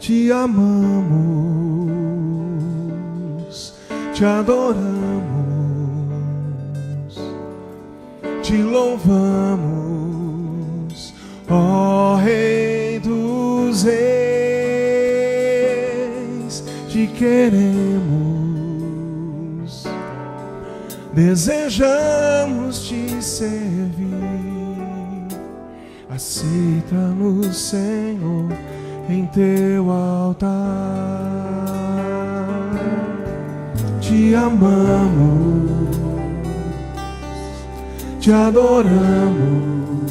Te amamos, te adoramos, te louvamos, ó Rei dos Reis, te queremos, desejamos te servir. Aceita-nos, Senhor, em teu altar. Te amamos, te adoramos,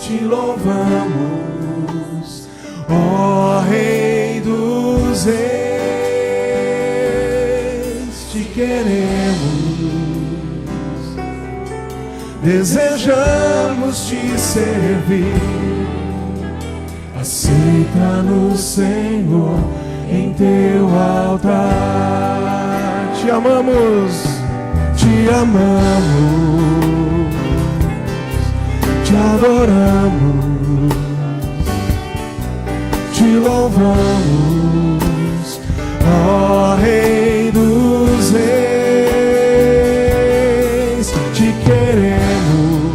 te louvamos, ó Rei dos Reis, te queremos, desejamos te servir. Aceita-nos, Senhor, em teu altar. Te amamos, te amamos, te adoramos, te louvamos, ó Rei dos Reis, te queremos,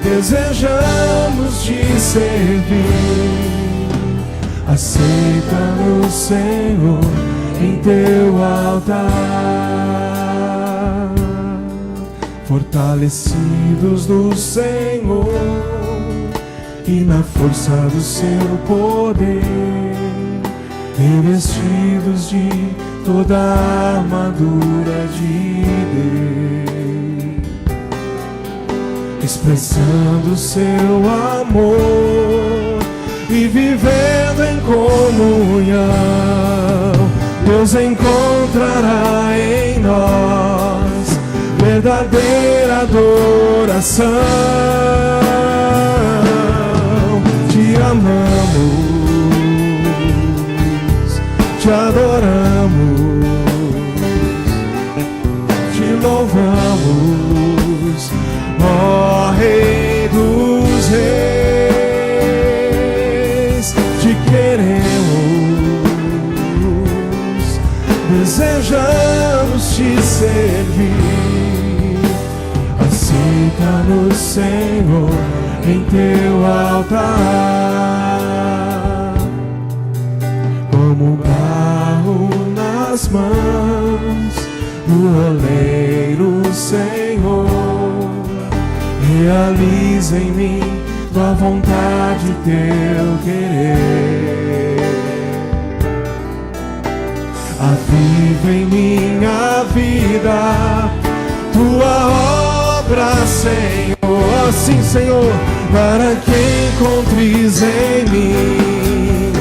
desejamos te servir. Aceita-nos, Senhor, em teu altar. Fortalecidos no Senhor e na força do seu poder, revestidos de toda a armadura de Deus, expressando seu amor e vivendo em comunhão, Deus encontrará em nós verdadeira adoração. Te amamos, te adoramos, te louvamos, ó Rei dos Reis, te queremos, desejamos te servir. Aceita-nos, Senhor, em teu altar, como barro nas mãos do oleiro, Senhor. Realiza em mim tua vontade, teu querer. Aviva em minha vida tua obra, Senhor. Assim, Senhor, para que encontres em mim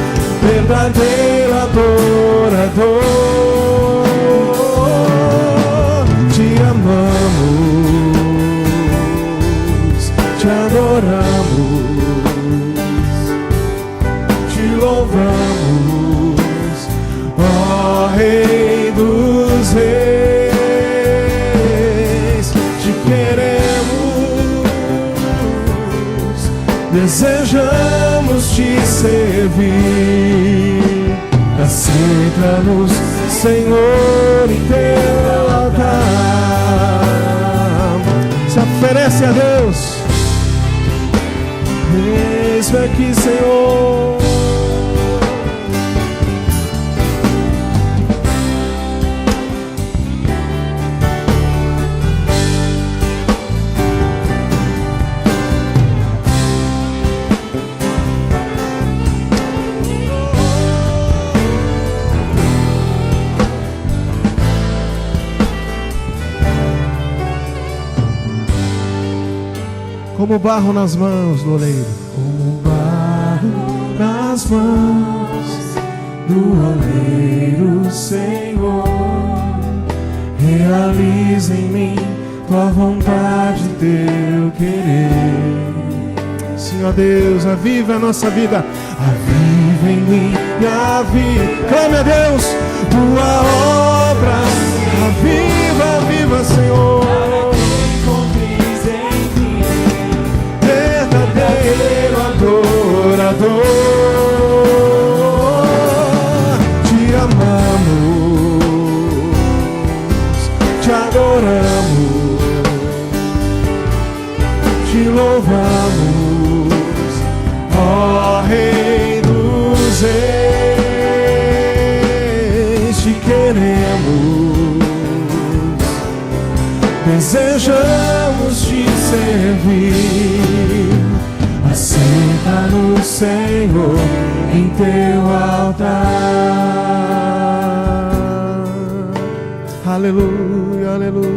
verdadeiro adorador. Te amamos, te adoramos, te louvamos, ó Rei dos Reis, te queremos, desejamos te servir. Aceita-nos, Senhor, em teu altar. Se oferece a Deus. Eis-me aqui, Senhor. Como barro nas mãos do oleiro, como barro nas mãos do oleiro, Senhor. Realiza em mim tua vontade, teu querer. Sim, ó Deus, aviva a nossa vida, aviva em mim a vida. Clame a Deus, tua obra, aviva, aviva, Senhor. Verdadeiro adorador. senta no Senhor em teu altar. Aleluia, aleluia,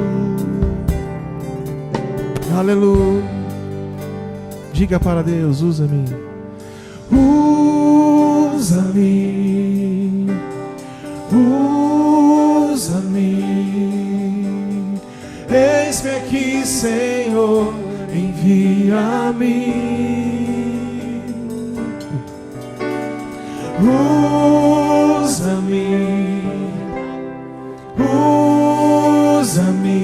aleluia. Diga para Deus: usa-me, usa-me, usa-me. Eis-me aqui, Senhor, envia-me. Usa-me, usa-me.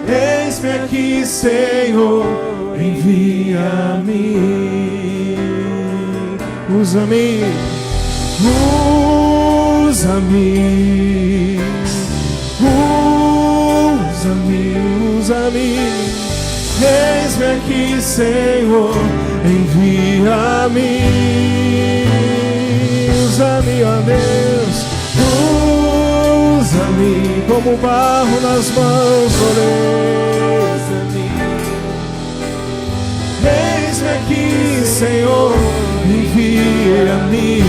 Eis-me aqui, Senhor, envia-me. Usa-me, usa-me, usa-me, usa-me. Eis-me aqui, Senhor, envia-me. Usa-me, ó Deus, usa-me como barro nas mãos, ó Deus. Eis-me aqui, Senhor, envia-me.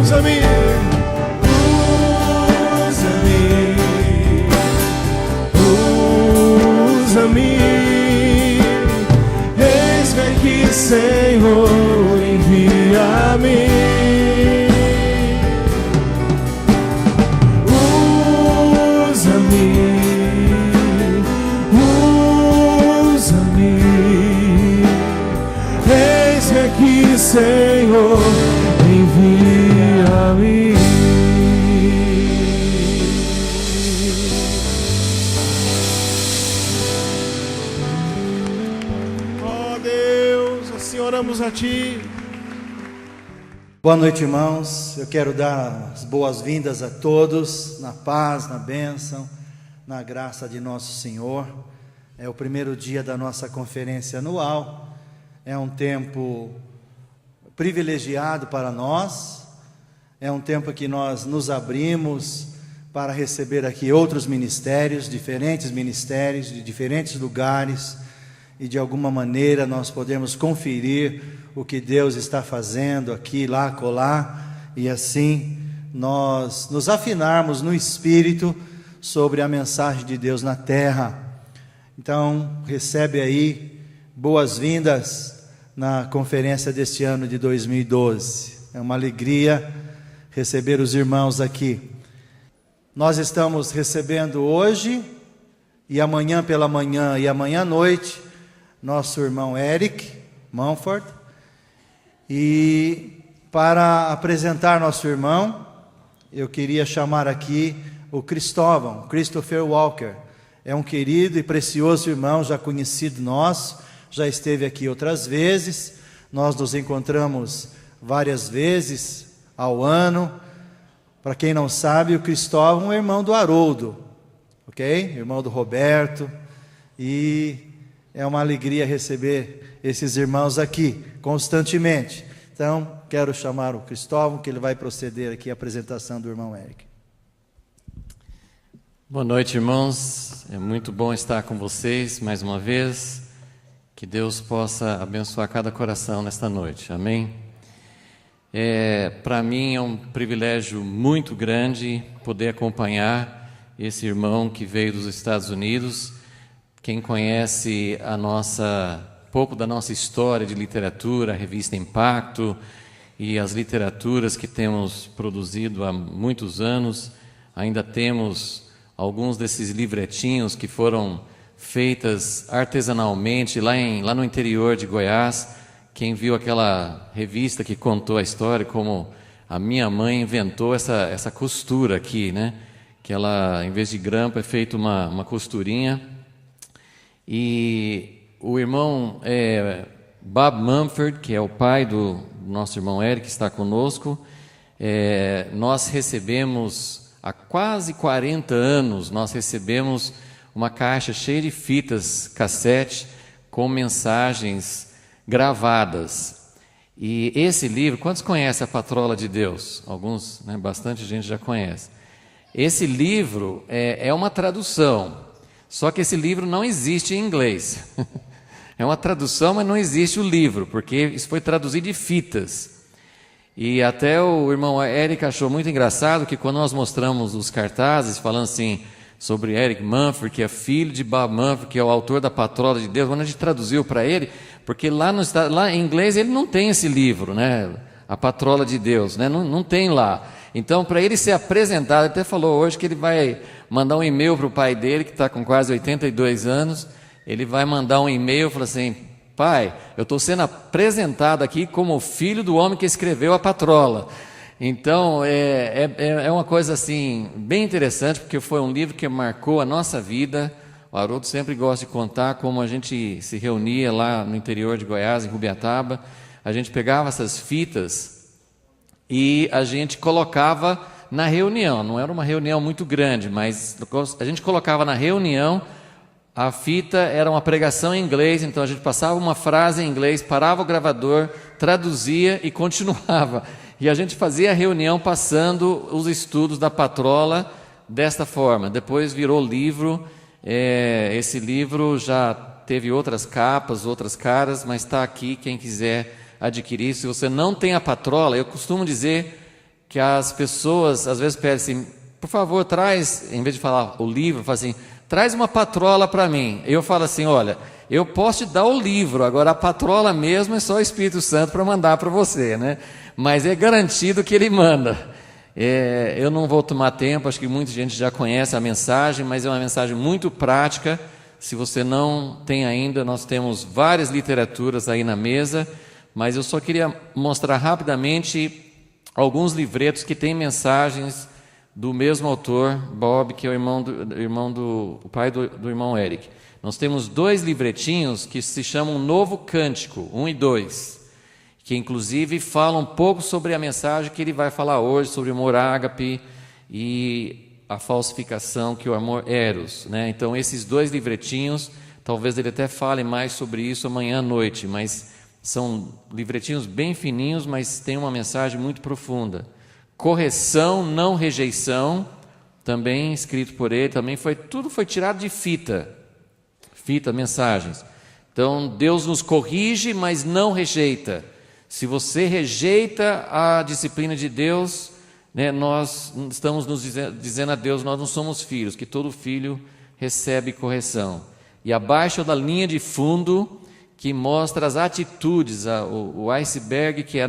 Usa-me, usa-me, usa-me. Eis-me aqui, Senhor, envia-me. Usa-me, usa-me. Eis-me aqui, Senhor, envia-me. Oh Deus, assim oramos a Ti. Boa noite, irmãos. Eu quero dar as boas-vindas a todos, na paz, na bênção, na graça de nosso Senhor. É o primeiro dia da nossa conferência anual. É um tempo privilegiado para nós. É um tempo que nós nos abrimos para receber aqui outros ministérios, de diferentes lugares, e de alguma maneira nós podemos conferir o que Deus está fazendo aqui, lá, acolá, e assim nós nos afinarmos no Espírito sobre a mensagem de Deus na terra. Então, recebe aí boas-vindas na conferência deste ano de 2012. É uma alegria receber os irmãos aqui. Nós estamos recebendo hoje e amanhã pela manhã e amanhã à noite nosso irmão Eric Mumford. E para apresentar nosso irmão, eu queria chamar aqui o Cristóvão, Christopher Walker. É um querido e precioso irmão, já conhecido nosso, já esteve aqui outras vezes. Nós nos encontramos várias vezes ao ano. Para quem não sabe, o Cristóvão é irmão do Haroldo, ok? Irmão do Roberto. E é uma alegria receber esses irmãos aqui, constantemente. Então, quero chamar o Cristóvão, que ele vai proceder aqui à apresentação do irmão Eric. Boa noite, irmãos. É muito bom estar com vocês mais uma vez. Que Deus possa abençoar cada coração nesta noite. Amém? Para mim é um privilégio muito grande poder acompanhar esse irmão que veio dos Estados Unidos. Quem conhece pouco da nossa história de literatura, a revista Impacto e as literaturas que temos produzido há muitos anos, ainda temos alguns desses livretinhos que foram feitas artesanalmente lá no interior de Goiás. Quem viu aquela revista que contou a história, como a minha mãe inventou essa costura aqui, né? Que ela, em vez de grampo, é feito uma costurinha. E o irmão Bob Mumford, que é o pai do nosso irmão Eric, que está conosco, nós recebemos, há quase 40 anos, nós recebemos uma caixa cheia de fitas cassete com mensagens gravadas. E esse livro, quantos conhecem a Patrola de Deus? Alguns, né? Bastante gente já conhece. Esse livro é uma tradução, só que esse livro não existe em inglês. É uma tradução, mas não existe o livro, porque isso foi traduzido de fitas. E até o irmão Eric achou muito engraçado que quando nós mostramos os cartazes, falando assim, sobre Eric Mumford, que é filho de Bob Mumford, que é o autor da Patrola de Deus, quando a gente traduziu para ele, porque lá em inglês ele não tem esse livro, né? A Patrola de Deus, né? Não tem lá. Então, para ele ser apresentado, ele até falou hoje que ele vai mandar um e-mail para o pai dele, que está com quase 82 anos, ele vai mandar um e-mail e falar assim, pai, eu estou sendo apresentado aqui como o filho do homem que escreveu a Patrola. Então, é uma coisa assim, bem interessante, porque foi um livro que marcou a nossa vida. O Haroldo sempre gosta de contar como a gente se reunia lá no interior de Goiás, em Rubiataba. A gente pegava essas fitas e a gente colocava na reunião. Não era uma reunião muito grande, mas a gente colocava na reunião. A fita era uma pregação em inglês, então a gente passava uma frase em inglês, parava o gravador, traduzia e continuava. E a gente fazia a reunião passando os estudos da Patrola desta forma. Depois virou livro. Esse livro já teve outras capas, outras caras, mas está aqui quem quiser adquirir. Se você não tem a Patrola, eu costumo dizer que as pessoas às vezes pedem assim, por favor, traz, em vez de falar o livro, fala assim, traz uma patrola para mim. Eu falo assim, olha, eu posso te dar o livro, agora a patrola mesmo é só o Espírito Santo para mandar para você, né? Mas é garantido que ele manda. Eu não vou tomar tempo, acho que muita gente já conhece a mensagem, mas é uma mensagem muito prática. Se você não tem ainda, nós temos várias literaturas aí na mesa, mas eu só queria mostrar rapidamente alguns livretos que têm mensagens do mesmo autor, Bob, que é o pai do irmão Eric. Nós temos 2 livretinhos que se chamam Novo Cântico, 1 e 2, que inclusive falam um pouco sobre a mensagem que ele vai falar hoje, sobre o amor ágape e a falsificação, que é o amor eros, né? Então esses 2 livretinhos, talvez ele até fale mais sobre isso amanhã à noite, mas são livretinhos bem fininhos, mas tem uma mensagem muito profunda. Correção, não rejeição, também escrito por ele, tudo foi tirado de fita, mensagens. Então, Deus nos corrige, mas não rejeita. Se você rejeita a disciplina de Deus, né, nós estamos nos dizendo a Deus, nós não somos filhos, que todo filho recebe correção. E abaixo da linha de fundo, que mostra as atitudes, o iceberg, que é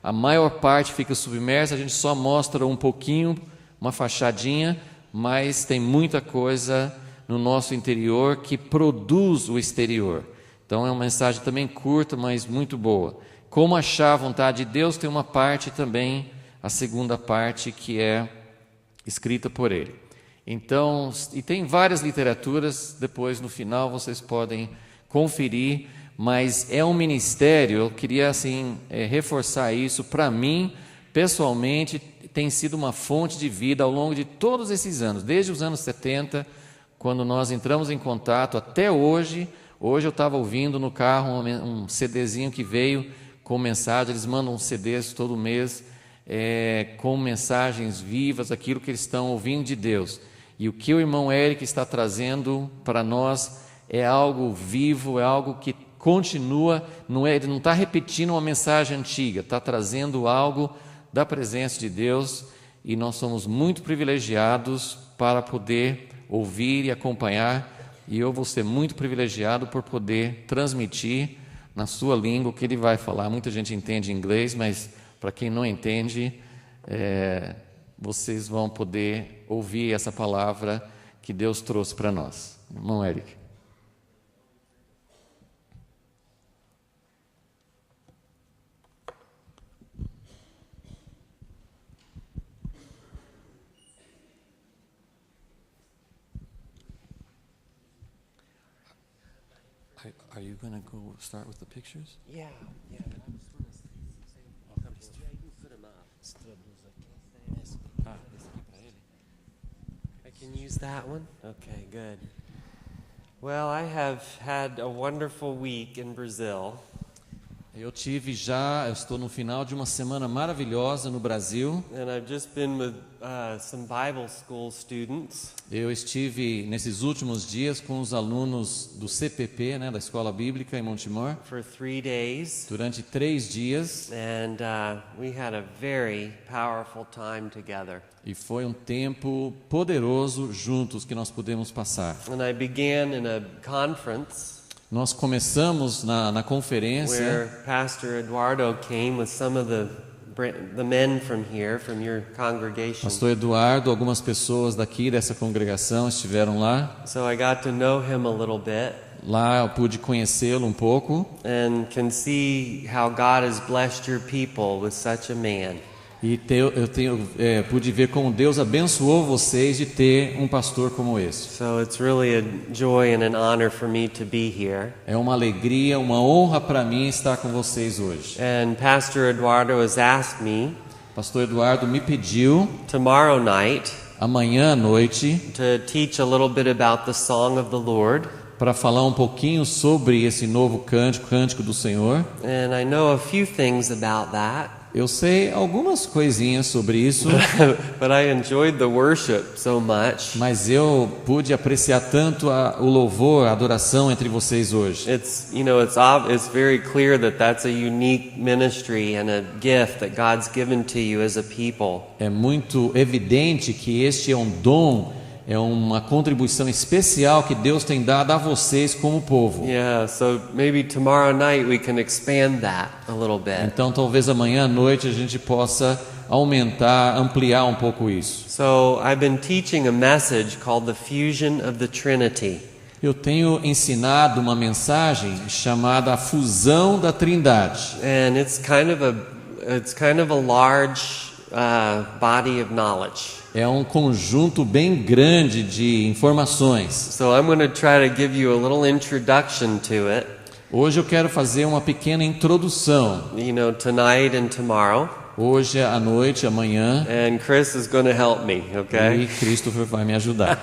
a maior parte fica submersa, a gente só mostra um pouquinho, uma fachadinha, mas tem muita coisa no nosso interior que produz o exterior. Então é uma mensagem também curta, mas muito boa. Como achar a vontade de Deus, tem uma parte também, a segunda parte, que é escrita por ele. Então, e tem várias literaturas, depois no final vocês podem conferir, mas é um ministério, eu queria assim reforçar isso, para mim, pessoalmente, tem sido uma fonte de vida ao longo de todos esses anos, desde os anos 70, quando nós entramos em contato, até hoje. Hoje eu estava ouvindo no carro um CDzinho que veio com mensagem, eles mandam CDs todo mês, com mensagens vivas, aquilo que eles estão ouvindo de Deus. E o que o irmão Eric está trazendo para nós é algo vivo, é algo que continua, ele não está repetindo uma mensagem antiga, está trazendo algo da presença de Deus, e nós somos muito privilegiados para poder ouvir e acompanhar, e eu vou ser muito privilegiado por poder transmitir na sua língua o que ele vai falar. Muita gente entende inglês, mas para quem não entende, vocês vão poder ouvir essa palavra que Deus trouxe para nós. Irmão Eric. Are you going to go start with the pictures? Yeah. I was going to say, yeah, you can put them up. I can use that one? Okay, good. Well, I have had a wonderful week in Brazil. Eu estou no final de uma semana maravilhosa no Brasil. And I've just been with some Bible school students. Eu estive nesses últimos dias com os alunos do CPP, né, da Escola Bíblica em Montemor, For 3 days, durante 3 dias. and we had a very powerful time together. E foi um tempo poderoso juntos que nós pudemos passar. And I began in a conference Nós começamos na conferência, where Pastor Eduardo came with some of the men from here, from your congregation. Pastor Eduardo, algumas pessoas daqui dessa congregação estiveram lá. So I got to know him a little bit Lá eu pude conhecê-lo um pouco and can see how God has blessed your people with such a man. e pude ver como Deus abençoou vocês de ter um pastor como esse. So it's really a joy and an honor for me to be here. É uma alegria, uma honra para mim estar com vocês hoje. And Pastor Eduardo has asked me Pastor Eduardo me pediu tomorrow night amanhã à noite to teach a little bit about the song of the Lord. para falar um pouquinho sobre esse novo cântico do Senhor. And I know a few things about that. Eu sei algumas coisinhas sobre isso, But I enjoyed the worship so much. mas eu pude apreciar tanto o louvor, a adoração entre vocês hoje. It's it's very clear that that's a unique ministry and a gift that God's given to you as a people. É muito evidente que este é um dom, é uma contribuição especial que Deus tem dado a vocês como povo. Yeah, so maybe tomorrow night we can expand that a little bit. Então talvez amanhã à noite a gente possa ampliar um pouco isso. So I've been teaching a message called the fusion of the Trinity. Eu tenho ensinado uma mensagem chamada a fusão da Trindade. And it's kind of a large body of knowledge. É um conjunto bem grande de informações. So I'm going to try to give you a little introduction to it, Hoje eu quero fazer uma pequena introdução. tonight and tomorrow. Hoje à noite, amanhã, And Chris is going to help me, e okay? Christopher vai me ajudar.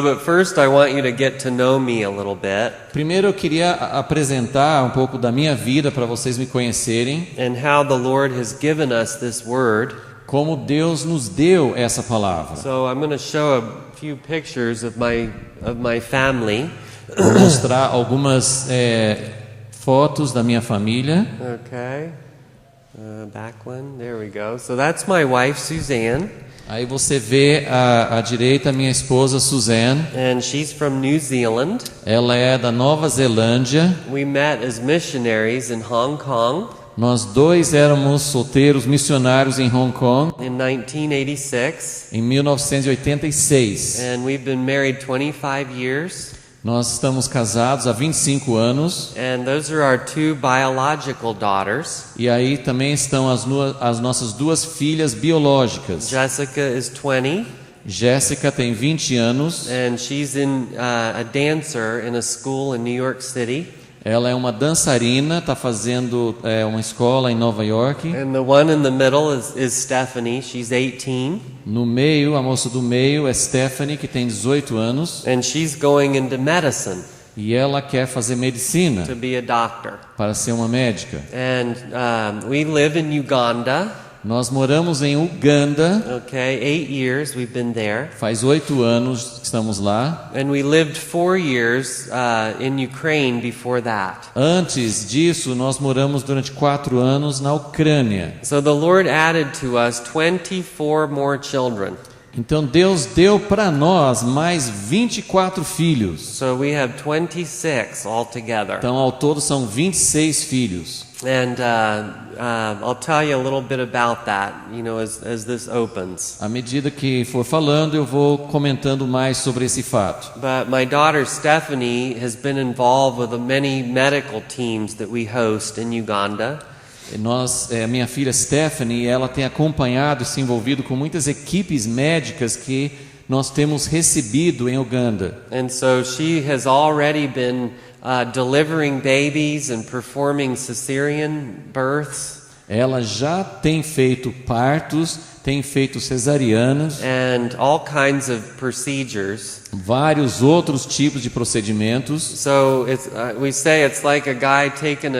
But first I want you to get to know me a little bit Primeiro eu queria apresentar um pouco da minha vida para vocês me conhecerem, and how the Lord has given us this word. como Deus nos deu essa palavra. So I'm going to show a few pictures of my family. Vou mostrar algumas fotos da minha família. Okay. Back one. There we go. So that's my wife Suzanne, Aí você vê à direita a minha esposa Suzanne. and she's from New Zealand. Ela é da Nova Zelândia. We met as missionaries in Hong Kong Nós dois éramos solteiros missionários em Hong Kong in 1986, em 1986. and we've been married 25 years. Nós estamos casados há 25 anos. And those are our 2 biological daughters. E aí também estão as nossas 2 filhas biológicas. Jessica is 20, Jéssica tem 20 anos. and she's a dancer in a school in New York City. Ela é uma dançarina, está fazendo uma escola em Nova York. And the one in the middle is Stephanie. She's 18, No meio, a moça do meio é Stephanie, que tem 18 anos. and she's going into medicine E ela quer fazer medicina to be a doctor. para ser uma médica. And we live in Uganda. Nós moramos em Uganda. Okay, 8 years we've been there. Faz 8 anos que estamos lá. And we lived 4 years in Ukraine before that. Antes disso, nós moramos durante 4 anos na Ucrânia. So the Lord added to us 24 more children. Então Deus deu para nós mais 24 filhos. So we have 26 altogether. Então ao todo são 26 filhos. And I'll tell you a little bit about that, as this opens. À medida que for falando, eu vou comentando mais sobre esse fato. But my daughter Stephanie has been involved with the many medical teams that we host in Uganda. A minha filha Stephanie, ela tem acompanhado e se envolvido com muitas equipes médicas que nós temos recebido em Uganda. And so she has already been delivering babies and performing cesarean births. Ela já tem feito partos, tem feito cesarianas, and all kinds of procedures. vários outros tipos de procedimentos. So we say it's like a guy taking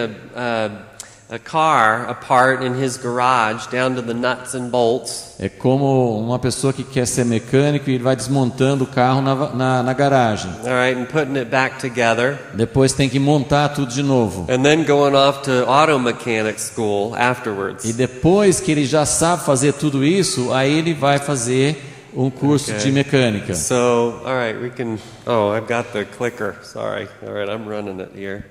a car apart in his garage down to the nuts and bolts. É como uma pessoa que quer ser mecânico e ele vai desmontando o carro na garagem. All right, and putting it back together. Depois tem que montar tudo de novo. And then going off to auto mechanic school afterwards. E depois que ele já sabe fazer tudo isso, aí ele vai fazer um curso de mecânica. So, all right, we can. Oh, I've got the clicker. Sorry. All right, I'm running it here.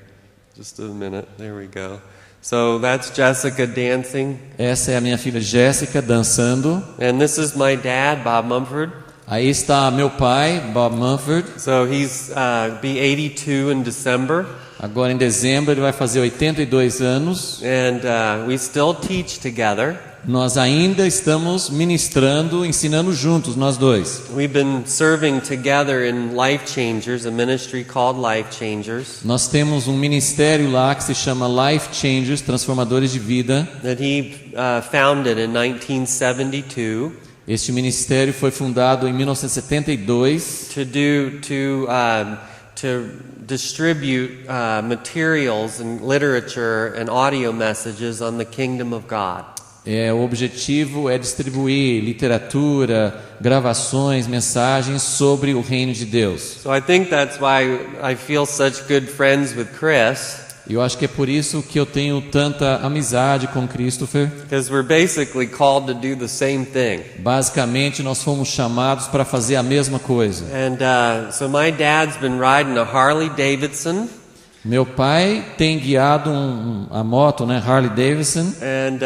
Just a minute. There we go. So that's Jessica dancing. Essa é a minha filha Jéssica dançando. And this is my dad, Bob Mumford. Aí está meu pai, Bob Mumford. So he's be 82 in December. Agora em dezembro ele vai fazer 82 anos. And we still teach together. Nós ainda estamos ministrando, ensinando juntos, nós dois. We've been serving together in Life Changers, a ministry called Life Changers. Nós temos um ministério lá que se chama Life Changers, Transformadores de Vida. That he founded in 1972. Este ministério foi fundado em 1972 to distribute materials and literature and audio messages on the kingdom of God. O objetivo é distribuir literatura, gravações, mensagens sobre o reino de Deus. So I think that's why I feel such good friends with Chris. E eu acho que é por isso que eu tenho tanta amizade com Christopher. Because we're basically called to do the same thing. Basicamente, nós fomos chamados para fazer a mesma coisa. And so my dad's been riding a Harley Davidson. Meu pai tem guiado a moto, né, Harley Davidson. And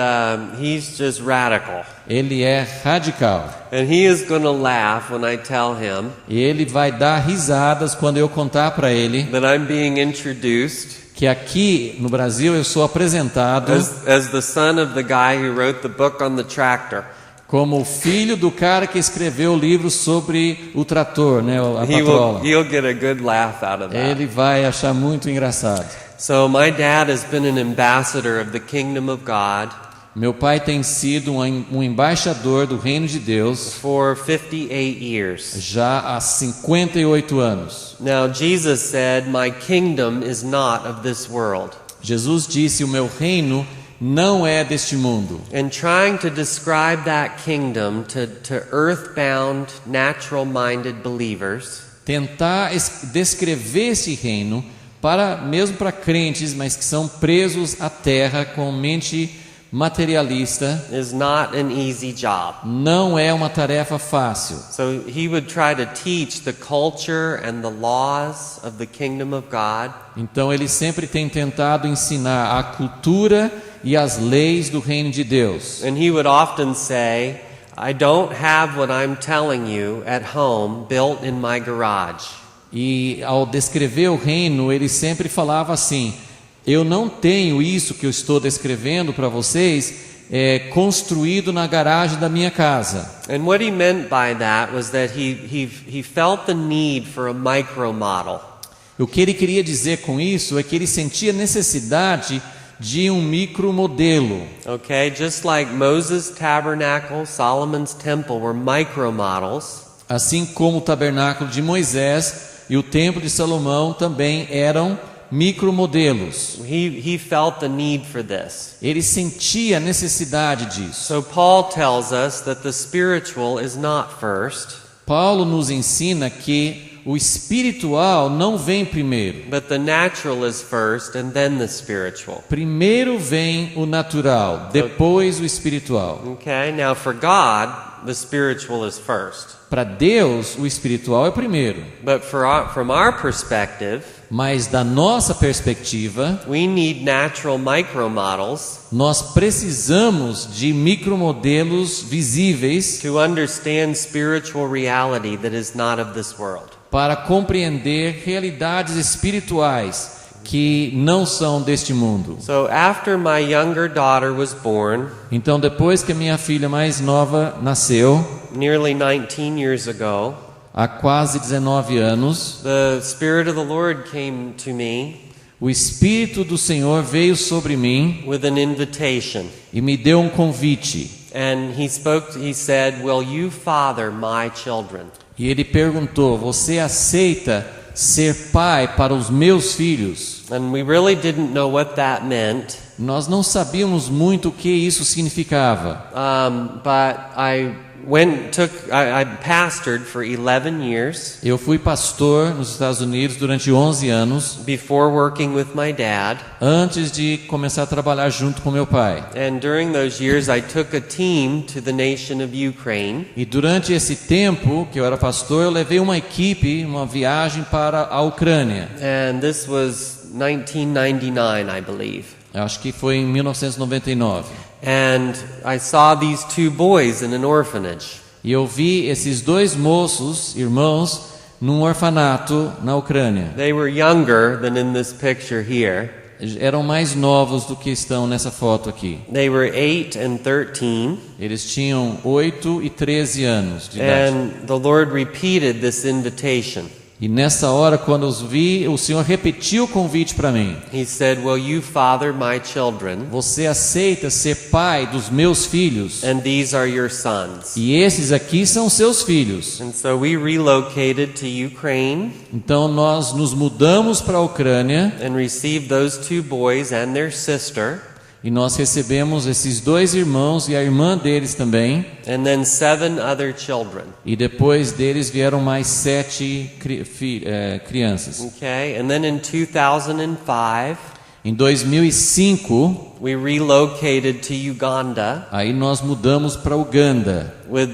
he's just radical. Ele é radical. And he is going to laugh when I tell him. E ele vai dar risadas quando eu contar para ele That I'm being introduced. Que aqui no Brasil eu sou apresentado as the son of the guy who wrote the book on the tractor. Como o filho do cara que escreveu o livro sobre o trator, né, a patrola. He'll get a good laugh out of that. Ele vai achar muito engraçado. So my dad has been an ambassador of the kingdom of God. Meu pai tem sido um embaixador do reino de Deus for 58 years. Já há 58 anos. Now Jesus said, "My kingdom is not of this world." Jesus disse: "O meu reino não é deste mundo." And trying to describe that kingdom to earthbound, natural-minded believers. Tentar descrever esse reino mesmo para crentes, mas que são presos à terra com mente materialista, is not an easy job. Não é uma tarefa fácil. So he would try to teach the culture and the laws of the kingdom of God. Então ele sempre tem tentado ensinar a cultura e as leis do reino de Deus. And he would often say, "I don't have what I'm telling you at home built in my garage." E ao descrever o reino, ele sempre falava assim: eu não tenho isso que eu estou descrevendo para vocês construído na garagem da minha casa. And what he meant by that was that he felt the need for a micro model. O que ele queria dizer com isso é que ele sentia necessidade de um micro modelo. Okay, just like Moses' tabernacle, Solomon's temple were micro models. Assim como o tabernáculo de Moisés e o templo de Salomão também eram micromodelos. He felt the need for this. Ele sentia a necessidade disso. So Paul tells us that the spiritual is not first. Paulo nos ensina que o espiritual não vem primeiro. But the natural is first and then the spiritual. Primeiro vem o natural, depois o espiritual. Okay, now for God, the spiritual is first. Para Deus, o espiritual é primeiro. But from our perspective, mas da nossa perspectiva, we need natural micro models. Nós precisamos de micromodelos visíveis to understand spiritual reality that is not of this world. Para compreender realidades espirituais que não são deste mundo. So after my younger daughter was born, então depois que a minha filha mais nova nasceu, nearly 19 years ago, há quase 19 anos, the Spirit of the Lord came to me. o Espírito do Senhor veio sobre mim with an invitation. e me deu um convite. And he said, "Will you father my children?" E ele perguntou: você aceita ser pai para os meus filhos? And we really didn't know what that meant. Nós não sabíamos muito o que isso significava. But I pastored for 11 years Eu fui pastor nos Estados Unidos durante 11 anos, before working with my dad. antes de começar a trabalhar junto com meu pai. And during those years, I took a team to the nation of Ukraine. E durante esse tempo que eu era pastor, eu levei uma equipe, uma viagem para a Ucrânia. And this was 1999, I believe. Eu acho que foi em 1999. And I saw these two boys in an orphanage. E eu vi esses dois moços, irmãos, num orfanato na Ucrânia. They were younger than in this picture here. Eram mais novos do que estão nessa foto aqui. They were 8 and 13. Eles tinham 8 e 13 anos de idade. And the Lord repeated this invitation. E nessa hora, quando os vi, o Senhor repetiu o convite para mim. He said, "Will you father my children? Você aceita ser pai dos meus filhos? And these are your sons." E esses aqui são seus filhos. And so we relocated to Ukraine Então nós nos mudamos para a Ucrânia and received those two boys and their sister, e nós recebemos esses dois irmãos e a irmã deles também. and then 7 other children. E depois deles vieram mais 7 crianças. Okay, and then in 2005, Em 2005, we relocated to Uganda aí nós mudamos para Uganda. with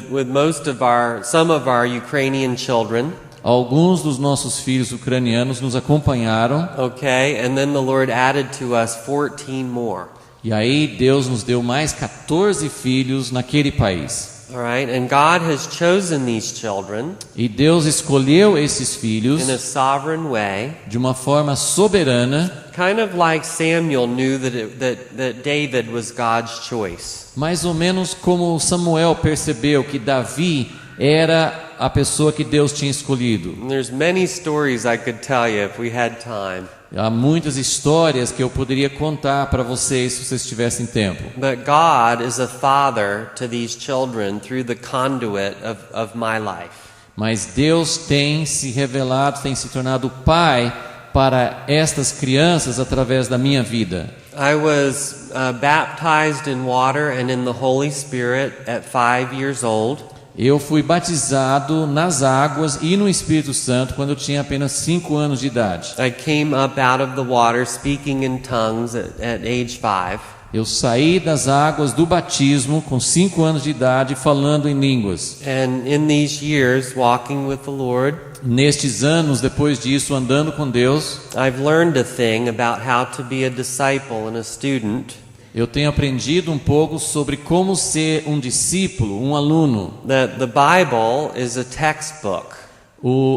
some of our Ukrainian children. Alguns dos nossos filhos ucranianos nos acompanharam. Okay, and then the Lord added to us 14 more. E aí Deus nos deu mais 14 filhos naquele país. All right, and God has chosen these children E Deus escolheu esses filhos in a sovereign way, de uma forma soberana, kind of like Samuel knew that David was God's choice. mais ou menos como Samuel percebeu que Davi era a pessoa que Deus tinha escolhido. And there's many stories I could tell you if we had time. Há muitas histórias que eu poderia contar para vocês se vocês tivessem tempo. But God is a father to these children through the conduit of my life. Mas Deus tem se revelado, tem se tornado pai para estas crianças através da minha vida. I was baptized in water and in the Holy Spirit at 5 years old. Eu fui batizado nas águas e no Espírito Santo quando eu tinha apenas 5 anos de idade. I came up out of the water speaking in tongues at age 5. Eu saí das águas do batismo com 5 anos de idade falando em línguas. And in these years walking with the Lord, Nestes anos, depois disso, andando com Deus, I've learned a thing about how to be a disciple and a student. eu tenho aprendido um pouco sobre como ser um discípulo, um aluno. That the Bible is a textbook.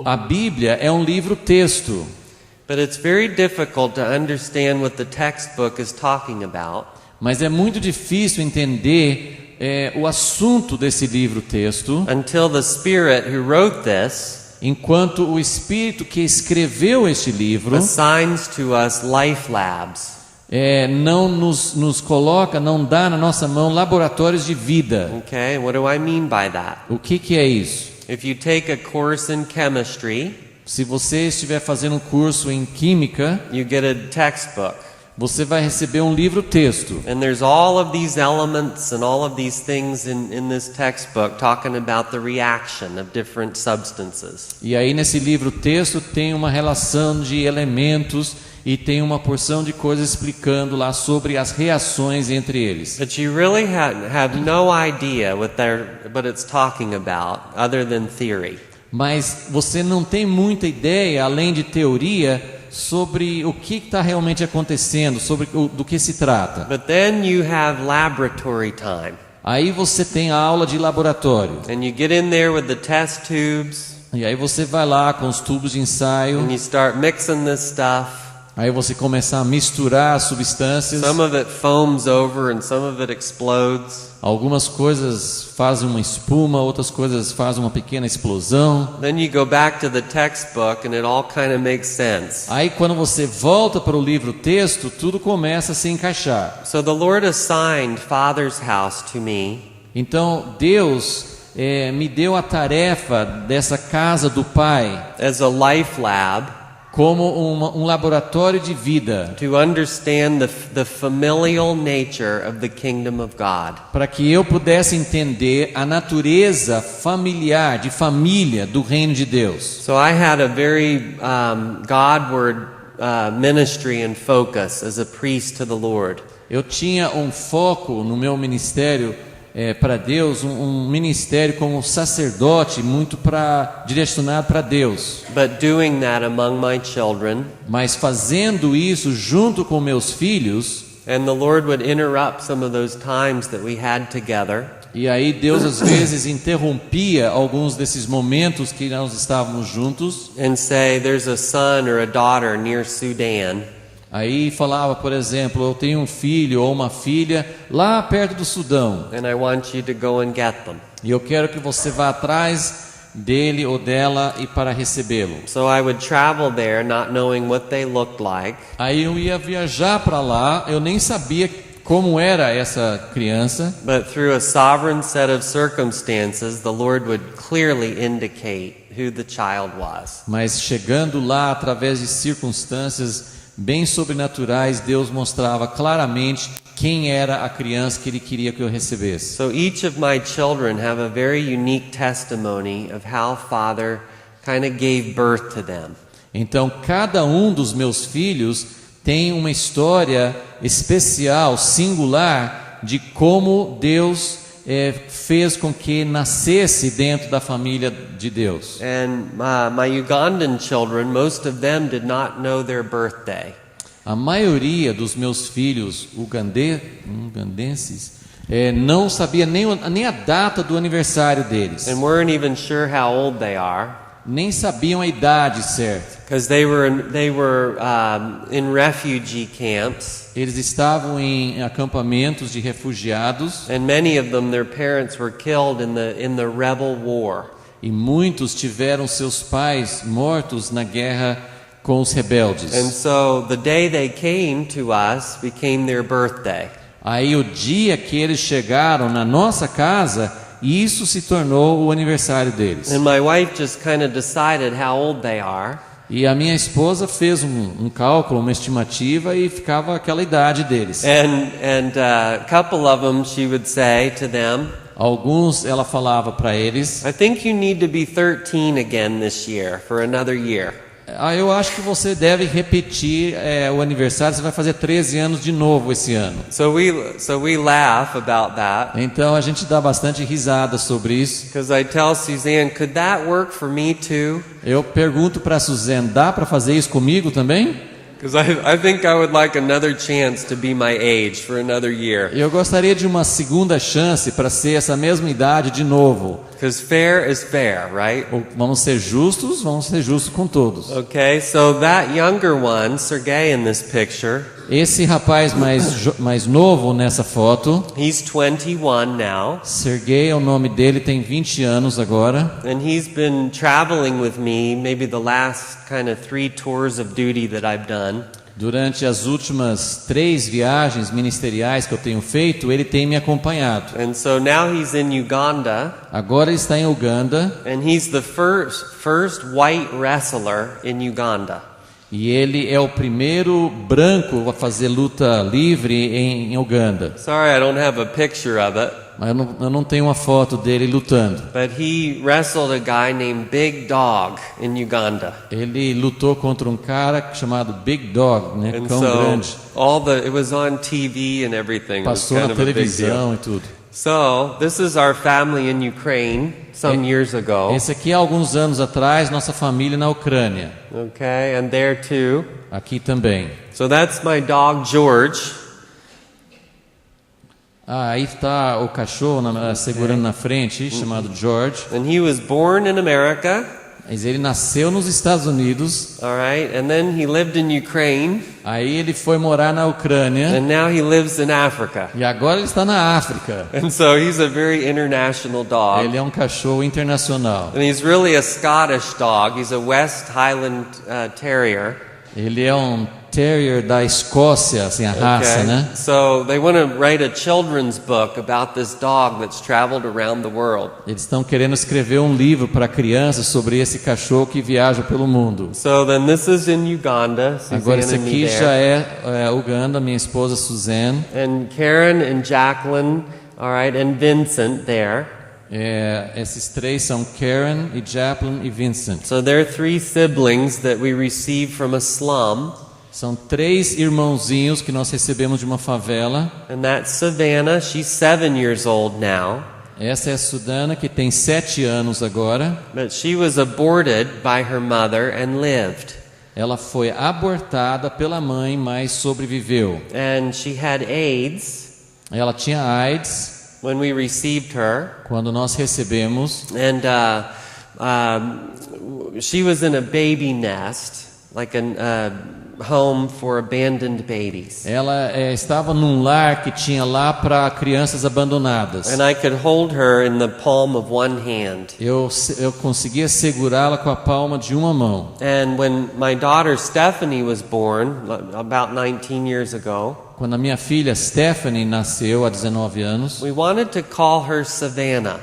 A Bíblia é um livro-texto, But it's very difficult to understand what the textbook is talking about mas é muito difícil entender o assunto desse livro-texto until the Spirit who wrote this enquanto o Espírito que escreveu este livro assigns to us life labs. não nos coloca, não dá na nossa mão laboratórios de vida. Okay, what do I mean by that? O que é isso? If you take a course in chemistry, Se você estiver fazendo um curso em química, you get a textbook. você vai receber um livro-texto. And there's all of these elements and all of these things in this textbook talking about the reaction of different substances. E aí nesse livro-texto tem uma relação de elementos e tem uma porção de coisas explicando lá sobre as reações entre eles. But you really have no idea what it's talking about other than theory. Mas você não tem muita ideia, além de teoria, sobre o que está realmente acontecendo, sobre do que se trata. But then you have laboratory time. Aí você tem a aula de laboratório. And you get in there with the test tubes. E aí você vai lá com os tubos de ensaio. And you start mixing this stuff. Aí você começa a misturar as substâncias. Some of it foams over and some of it explodes. Algumas coisas fazem uma espuma, outras coisas fazem uma pequena explosão. Then you go back to the textbook and it all kind of makes sense. Aí quando você volta para o livro texto, tudo começa a se encaixar. So the Lord assigned Father's house to me. Então Deus me deu a tarefa dessa casa do Pai As a life lab. como um laboratório de vida, To understand the familial nature of the kingdom of God. para que eu pudesse entender a natureza familiar, de família do reino de Deus. So I had a very Godward ministry and focus as a priest to the Lord. Eu tinha um foco no meu ministério para Deus, um ministério como sacerdote muito direcionado para Deus. But doing that among my children, Mas fazendo isso junto com meus filhos, and the Lord would interrupt some of those times that we had together. e aí Deus às vezes interrompia alguns desses momentos que nós estávamos juntos. And say, there's a son or a daughter near Sudan. Aí falava, por exemplo, eu tenho um filho ou uma filha lá perto do Sudão, And I want you to go and get them. e eu quero que você vá atrás dele ou dela e para recebê-lo. So I would travel there not knowing what they looked like. Aí eu ia viajar para lá, eu nem sabia como era essa criança, But through a sovereign set of circumstances, the Lord would clearly indicate who the child was. mas chegando lá através de circunstâncias bem sobrenaturais, Deus mostrava claramente quem era a criança que Ele queria que eu recebesse. So each of my children have a very unique testimony of how Father kind of gave birth to them. Então cada um dos meus filhos tem uma história especial, singular, de como Deus fez com que nascesse dentro da família de Deus. And my Ugandan children, most of them did not know their birthday. A maioria dos meus filhos ugandenses não sabia nem a data do aniversário deles, And weren't even sure how old they are. nem sabiam a idade certa. Because they were in refugee camps. Eles estavam em acampamentos de refugiados And many of them, their parents were killed in the rebel war. e muitos tiveram seus pais mortos na guerra com os rebeldes. And so the day they came to us became their birthday. Aí o dia que eles chegaram na nossa casa, isso se tornou o aniversário deles. And my wife just kind of decided how old they are. E a minha esposa fez um cálculo, uma estimativa, e ficava aquela idade deles. And a couple of them, she would say to them, Alguns ela falava para eles: I think you need to be 13 again this year for another year. eu acho que você deve repetir o aniversário, você vai fazer 13 anos de novo esse ano. So we laugh about that. Então a gente dá bastante risada sobre isso. Because I tell Suzanne, could that work for me too? Eu pergunto para a Suzane: dá para fazer isso comigo também? Because I think I would like another chance to be my age for another year. Eu gostaria de uma segunda chance para ser essa mesma idade de novo. Because fair is fair, right? Vamos ser justos com todos. Okay, so that younger one, Sergey, in this picture, Esse rapaz mais novo nessa foto, he's 21 now, Sergei é o nome dele, tem 20 anos agora. and he's been traveling with me maybe the last kind of 3 tours of duty that I've done. Durante as últimas 3 viagens ministeriais que eu tenho feito, ele tem me acompanhado. And so now he's in Uganda, Agora ele está em Uganda and he's the first white wrestler in Uganda. e ele é o primeiro branco a fazer luta livre em Uganda. Sorry, I don't have a picture of it, Mas eu não tenho uma foto dele lutando. but he wrestled a guy named Big Dog in Uganda. Ele lutou contra um cara chamado Big Dog, né? And Cão so grande. it was on TV and everything. It was Passou kind na of a big deal. televisão e tudo. So, this is our family in Ukraine some years ago. Esse aqui, há alguns anos atrás, nossa família na Ucrânia. Okay, and there too. Aqui também. So that's my dog George. Aí está o cachorro segurando na frente, chamado George. And he was born in America. Mas ele nasceu nos Estados Unidos, All right, and then he lived in Ukraine, aí ele foi morar na Ucrânia, and now he lives in Africa. e agora ele está na África. And so he's a very international dog. Ele é um cachorro internacional. And he's really a Scottish dog. He's a West Highland Terrier. Ele é um terrier da Escócia, assim, a raça, né? So they want to write a children's book about this dog that's traveled around the world. Eles estão querendo escrever um livro para crianças sobre esse cachorro que viaja pelo mundo. So then this is in Uganda. Agora esse Suzanne and me aqui there. já é Uganda, minha esposa Suzanne. And Karen and Jacqueline, all right, and Vincent there. Esses três são Karen, e Jacqueline e Vincent. So they're 3 siblings that we received from a slum. São 3 irmãozinhos que nós recebemos de uma favela. And that's Savannah. She's 7 years old now. Essa é a Sudana, que tem 7 anos agora. But she was aborted by her mother and lived. Ela foi abortada pela mãe, mas sobreviveu. And she had AIDS Ela tinha AIDS when we received her. quando nós recebemos. And she was in a baby nest, like a home for abandoned babies. Ela estava num lar que tinha lá para crianças abandonadas. And I could hold her in the palm of one hand. Eu conseguia segurá-la com a palma de uma mão. And when my daughter Stephanie was born, about 19 years ago, Quando a minha filha Stephanie nasceu há 19 anos, we wanted to call her Savannah,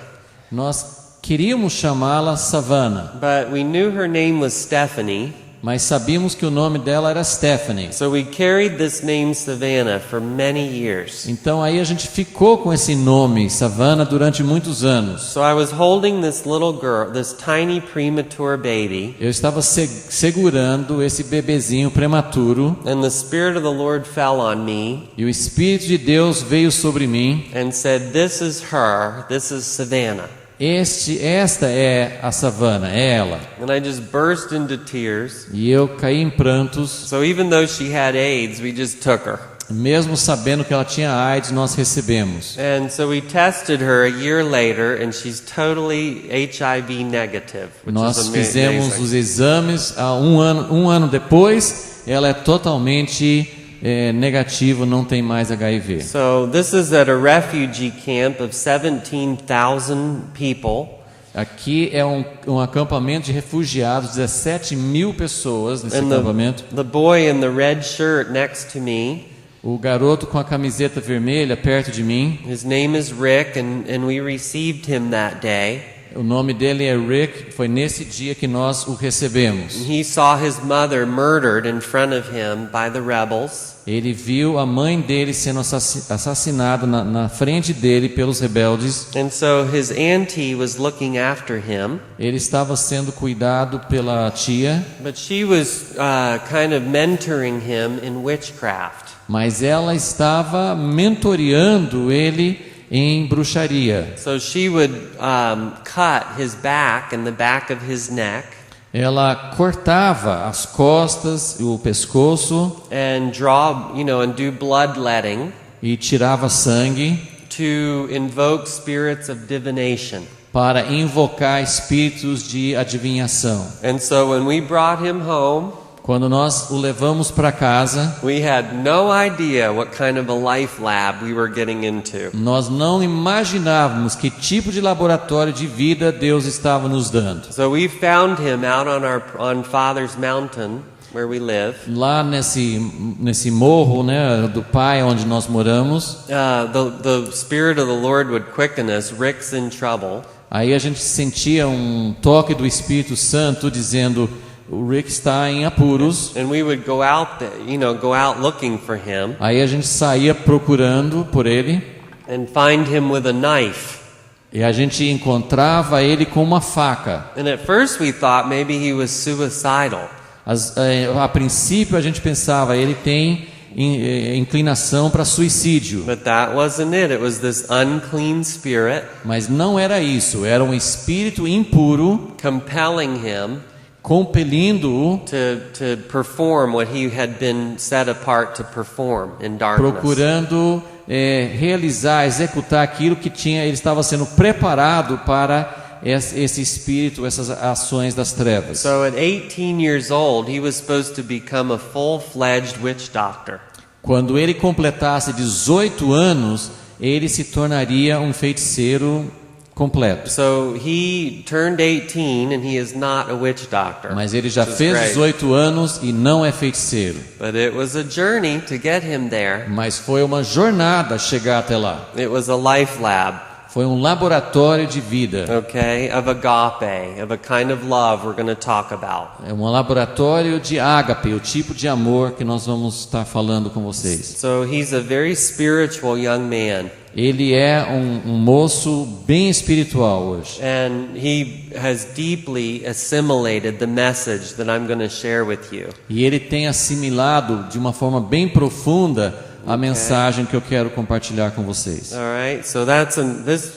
nós queríamos chamá-la Savannah, but we knew her name was Stephanie. mas sabíamos que o nome dela era Stephanie. So we carried this name Savannah for many years. Então aí a gente ficou com esse nome, Savannah, durante muitos anos. So I was holding this little girl, this tiny premature baby, Eu estava segurando esse bebezinho prematuro, and the Spirit of the Lord fell on me e o Espírito de Deus veio sobre mim. and said, "This is her, this is Savannah." Esta é a Savannah, é ela. And I just burst into tears. E eu caí em prantos, So even though she had AIDS, we just took her. mesmo sabendo que ela tinha AIDS, nós recebemos. And so we tested her a year later, and she's totally HIV negative, which Nós is fizemos amazing. os exames há um ano depois, ela é totalmente negativo, não tem mais HIV. So this is at a refugee camp of 17,000 people. Aqui é um acampamento de refugiados, 17.000 pessoas nesse And acampamento. the boy in the red shirt next to me, O garoto com a camiseta vermelha perto de mim, his name is Rick, and we received him that day. o nome dele é Rick, foi nesse dia que nós o recebemos. And he saw his mother murdered in front of him by the rebels. Ele viu a mãe dele sendo assassinada na frente dele pelos rebeldes. And so his auntie was looking after him, Ele estava sendo cuidado pela tia, but she was kind of mentoring him in witchcraft. mas ela estava mentoreando ele em bruxaria. So she would cut his back and the back of his neck Ela cortava as costas e o pescoço and draw, and do bloodletting e tirava sangue to invoke spirits of divination. para invocar espíritos de adivinhação. And so when we brought him home, Quando nós o levamos para casa, we had no idea what kind of a life lab we were getting into. nós não imaginávamos que tipo de laboratório de vida Deus estava nos dando. So we found him out on Father's Mountain where we live. Lá nesse morro, né, do pai onde nós moramos, The Spirit of the Lord would quicken us. Rick's in trouble. aí a gente sentia um toque do Espírito Santo dizendo: o Rick está em apuros. And we would go out looking for him Aí a gente saía procurando por ele and find him with a knife. e a gente encontrava ele com uma faca. And at first we thought maybe he was suicidal. A princípio a gente pensava, ele tem inclinação para suicídio. But that wasn't it. It was this unclean spirit Mas não era isso, era um espírito impuro compelling him compelindo-o, to perform what he had been set apart to perform in darkness. procurando realizar, executar aquilo que ele estava sendo preparado para esse espírito, essas ações das trevas. So at 18 years old, he was supposed to become a full-fledged witch doctor. Quando ele completasse 18 anos, ele se tornaria um feiticeiro completo. So he turned 18 and he is not a witch doctor. Mas ele já which is fez great. 18 anos e não é feiticeiro. But it was a journey to get him there. Mas foi uma jornada chegar até lá. It was a life lab. Foi um laboratório de vida. Okay, of agape, of a kind of love we're going to talk about. É um laboratório de ágape, o tipo de amor que nós vamos estar falando com vocês. So he's a very spiritual young man. Ele é um moço bem espiritual hoje. And he has deeply assimilated the message that I'm going to share with you. E ele tem assimilado de uma forma bem profunda a mensagem que eu quero compartilhar com vocês. All right, so this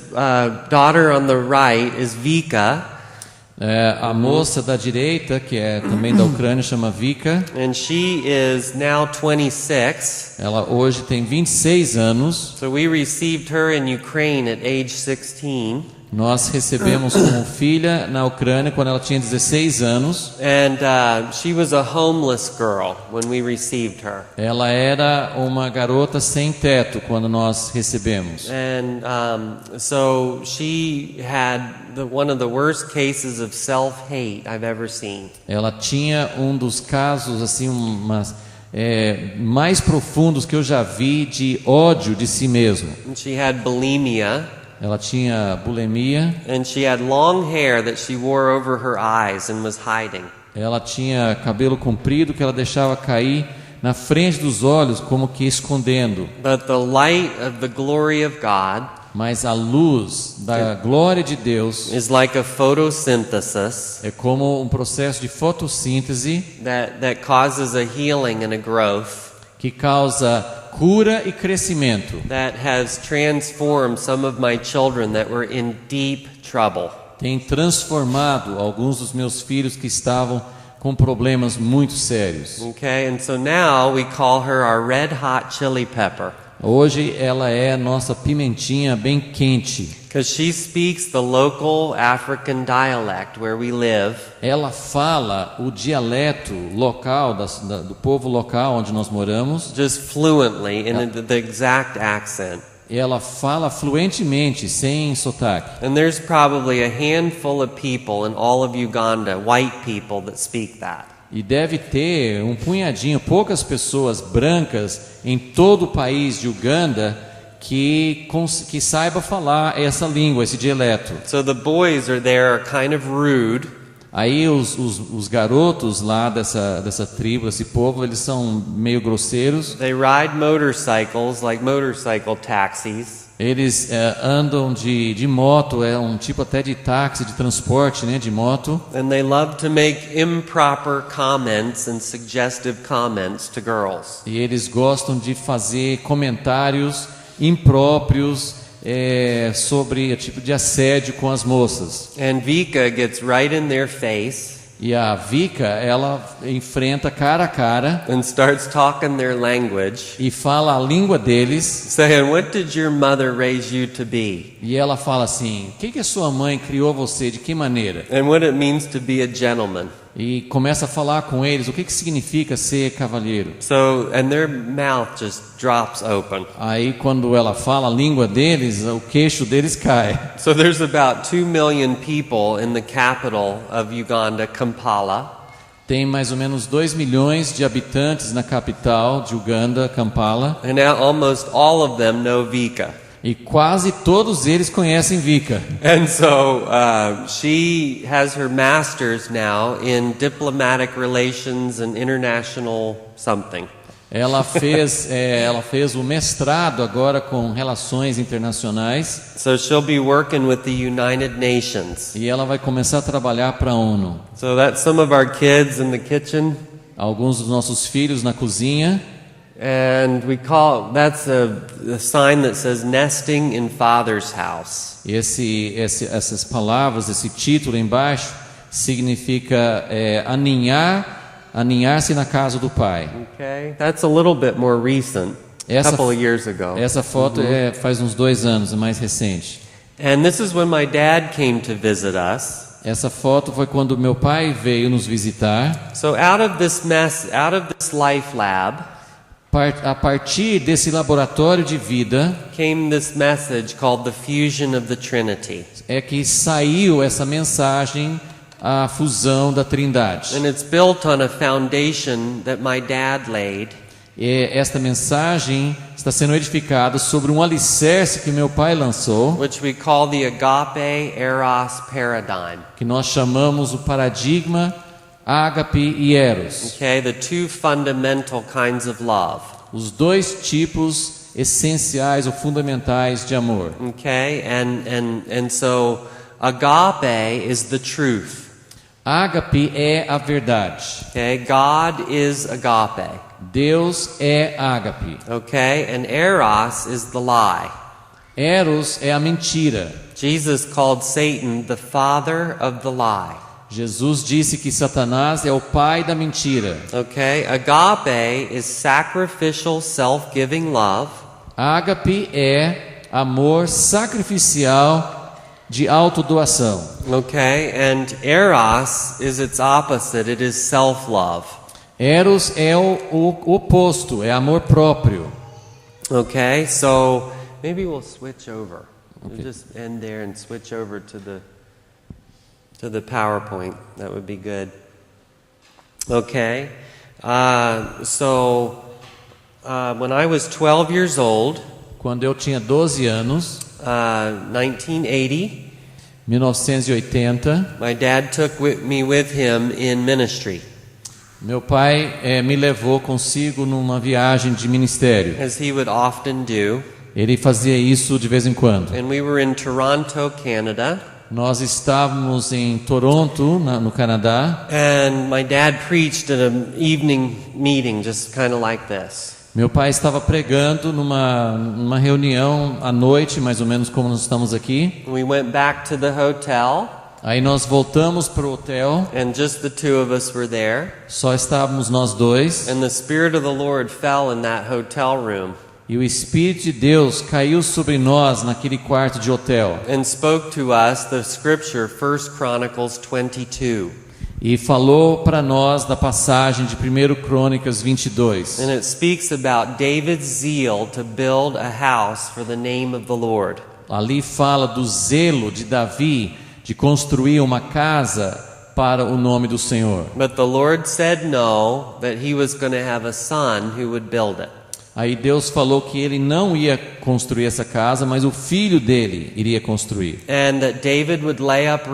daughter on the right is Vika. A moça da direita, que é também da Ucrânia, chama Vika. And she is now 26. Ela hoje tem 26 anos. So we received her in Ukraine at age 16. Nós recebemos como filha na Ucrânia quando ela tinha 16 anos. And she was a homeless girl when we received her. Ela era uma garota sem teto quando nós recebemos. And so she had one of the worst cases of self-hate I've ever seen. Ela tinha um dos casos assim mais profundos que eu já vi de ódio de si mesmo. And she had bulimia. Ela tinha bulimia. And she had long hair that she wore over her eyes and was hiding. Ela tinha cabelo comprido que ela deixava cair na frente dos olhos, como que escondendo. But the light of the glory of God Mas a luz da glória de Deus is like a photosynthesis é como um processo de fotossíntese that causes a healing and a growth que causa cura e crescimento. that has transformed some of my children that were in deep trouble. Tem transformado alguns dos meus filhos que estavam com problemas muito sérios. Okay, and so now we call her our red hot chili pepper. Hoje ela é nossa pimentinha bem quente. Because she speaks the local African dialect where we live. Ela fala o dialeto local do povo local onde nós moramos. Just fluently in the exact accent. Ela fala fluentemente, sem sotaque. And there's probably a handful of people in all of Uganda, white people, that speak that. E deve ter um punhadinho, poucas pessoas brancas em todo o país de Uganda que saiba falar essa língua, esse dialeto. So the boys are there are kind of rude. Aí os garotos lá dessa tribo, desse povo, eles são meio grosseiros. They ride motorcycles like motorcycle taxis. Eles andam de moto, é um tipo até de táxi, de transporte, né, de moto. And they love to make improper comments and suggestive comments to girls. E eles gostam de fazer comentários impróprios sobre o tipo de assédio com as moças. And Vika gets right in their face. E a Vika, ela enfrenta cara a cara And starts talking their language, e fala a língua deles. saying, "What did your mother raise you to be?" E ela fala assim: o que a sua mãe criou você, de que maneira? And what it means to be a gentleman. E começa a falar com eles o que significa ser cavalheiro. So, and their mouth just drops open. Aí quando ela fala a língua deles, o queixo deles cai. So there's about 2 million people in the capital of Uganda, Kampala. Tem mais ou menos 2 milhões de habitantes na capital de Uganda, Kampala. And now almost all of them know Vika. E quase todos eles conhecem Vika. And so she has her master's now in diplomatic relations and international something. Ela fez o mestrado agora com relações internacionais. So she'll be working with the United Nations. E ela vai começar a trabalhar para a ONU. So that's some of our kids in the kitchen. Alguns dos nossos filhos na cozinha. And that's a sign that says nesting in Father's house. Essas palavras, esse título embaixo significa aninhar-se na casa do pai. Okay, that's a little bit more recent. A couple of years ago. Essa foto faz uns 2 anos, é mais recente. And this is when my dad came to visit us. Essa foto foi quando meu pai veio nos visitar. So out of this life lab, A partir desse laboratório de vida came this message called the fusion of the Trinity. é que saiu essa mensagem, a fusão da Trindade. And it's built on a foundation that my dad laid. E esta mensagem está sendo edificada sobre um alicerce que meu pai lançou, Which we call the agape eros paradigm. que nós chamamos o paradigma ágape e eros. Okay, the two fundamental kinds of love. Os dois tipos essenciais ou fundamentais de amor. Okay, and so agape is the truth. Ágape é a verdade. Okay, God is agape. Deus é ágape. Okay, and eros is the lie. Eros é a mentira. Jesus called Satan the father of the lie. Jesus disse que Satanás é o pai da mentira. Okay, agape is sacrificial, self-giving love. Ágape é amor sacrificial de autodoação. Okay, and eros is its opposite. It is self-love. Eros é o oposto, é amor próprio. Okay, so maybe we'll switch over. Okay. We'll just end there and switch over to the PowerPoint. That would be good. Okay, so when I was 12 years old, Quando eu tinha 12 anos, 1980, 1980, my dad took me with him in ministry, meu pai me levou consigo numa viagem de ministério. as he would often do. Ele fazia isso de vez em quando. And we were in Toronto, Canada. Nós estávamos em Toronto, no Canadá. And my dad preached at an evening meeting, just kind of like this. Meu pai estava pregando numa reunião à noite, mais ou menos como nós estamos aqui. We went back to the hotel, Aí nós voltamos para o hotel, and just the two of us were there. só estávamos nós dois. And the Spirit of the Lord fell in that hotel room E o Espírito de Deus caiu sobre nós naquele quarto de hotel. and spoke to us the scripture, 1 Chronicles 22. E falou para nós da passagem de 1 Crônicas 22. And it speaks about David's zeal to build a house for the name of the Lord. Ali fala do zelo de Davi de construir uma casa para o nome do Senhor. But the Lord said no, that he was going to have a son who would build it. Aí Deus falou que ele não ia construir essa casa, mas o filho dele iria construir. And that David would lay up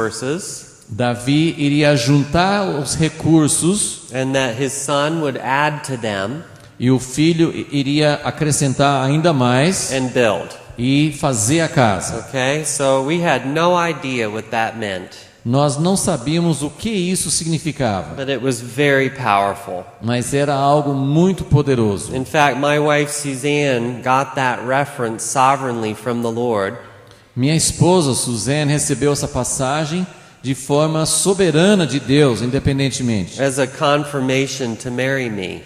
resources, Davi iria juntar os recursos and that his son would add to them e o filho iria acrescentar ainda mais and build. e fazer a casa. Okay, so we had no idea what that meant, Nós não sabíamos o que isso significava, but it was very powerful. mas era algo muito poderoso. In fact, my wife Suzanne got that reference sovereignly from the Lord. Minha esposa Suzanne recebeu essa passagem de forma soberana de Deus, independentemente. As a confirmation to marry me.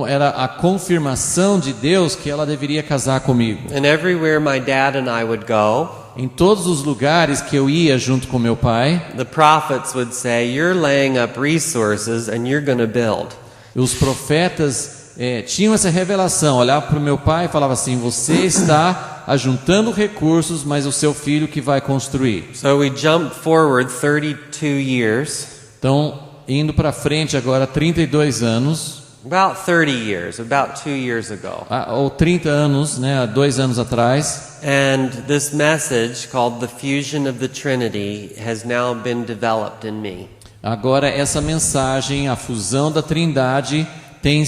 Era a confirmação de Deus que ela deveria casar comigo. And everywhere my dad and I would go, Em todos os lugares que eu ia junto com meu pai, the prophets would say, "You're laying up resources and you're going to build." os profetas tinham essa revelação, olhavam para o meu pai e falavam assim: você está ajuntando recursos, mas o seu filho que vai construir. So we jumped forward 32 years. Então, indo para frente agora 32 anos, About 30 years, about 2 years ago. ou 30 anos, né, 2 anos atrás. And this message called the fusion of the Trinity has now been developed in me. Agora essa mensagem, a fusão da Trindade, tem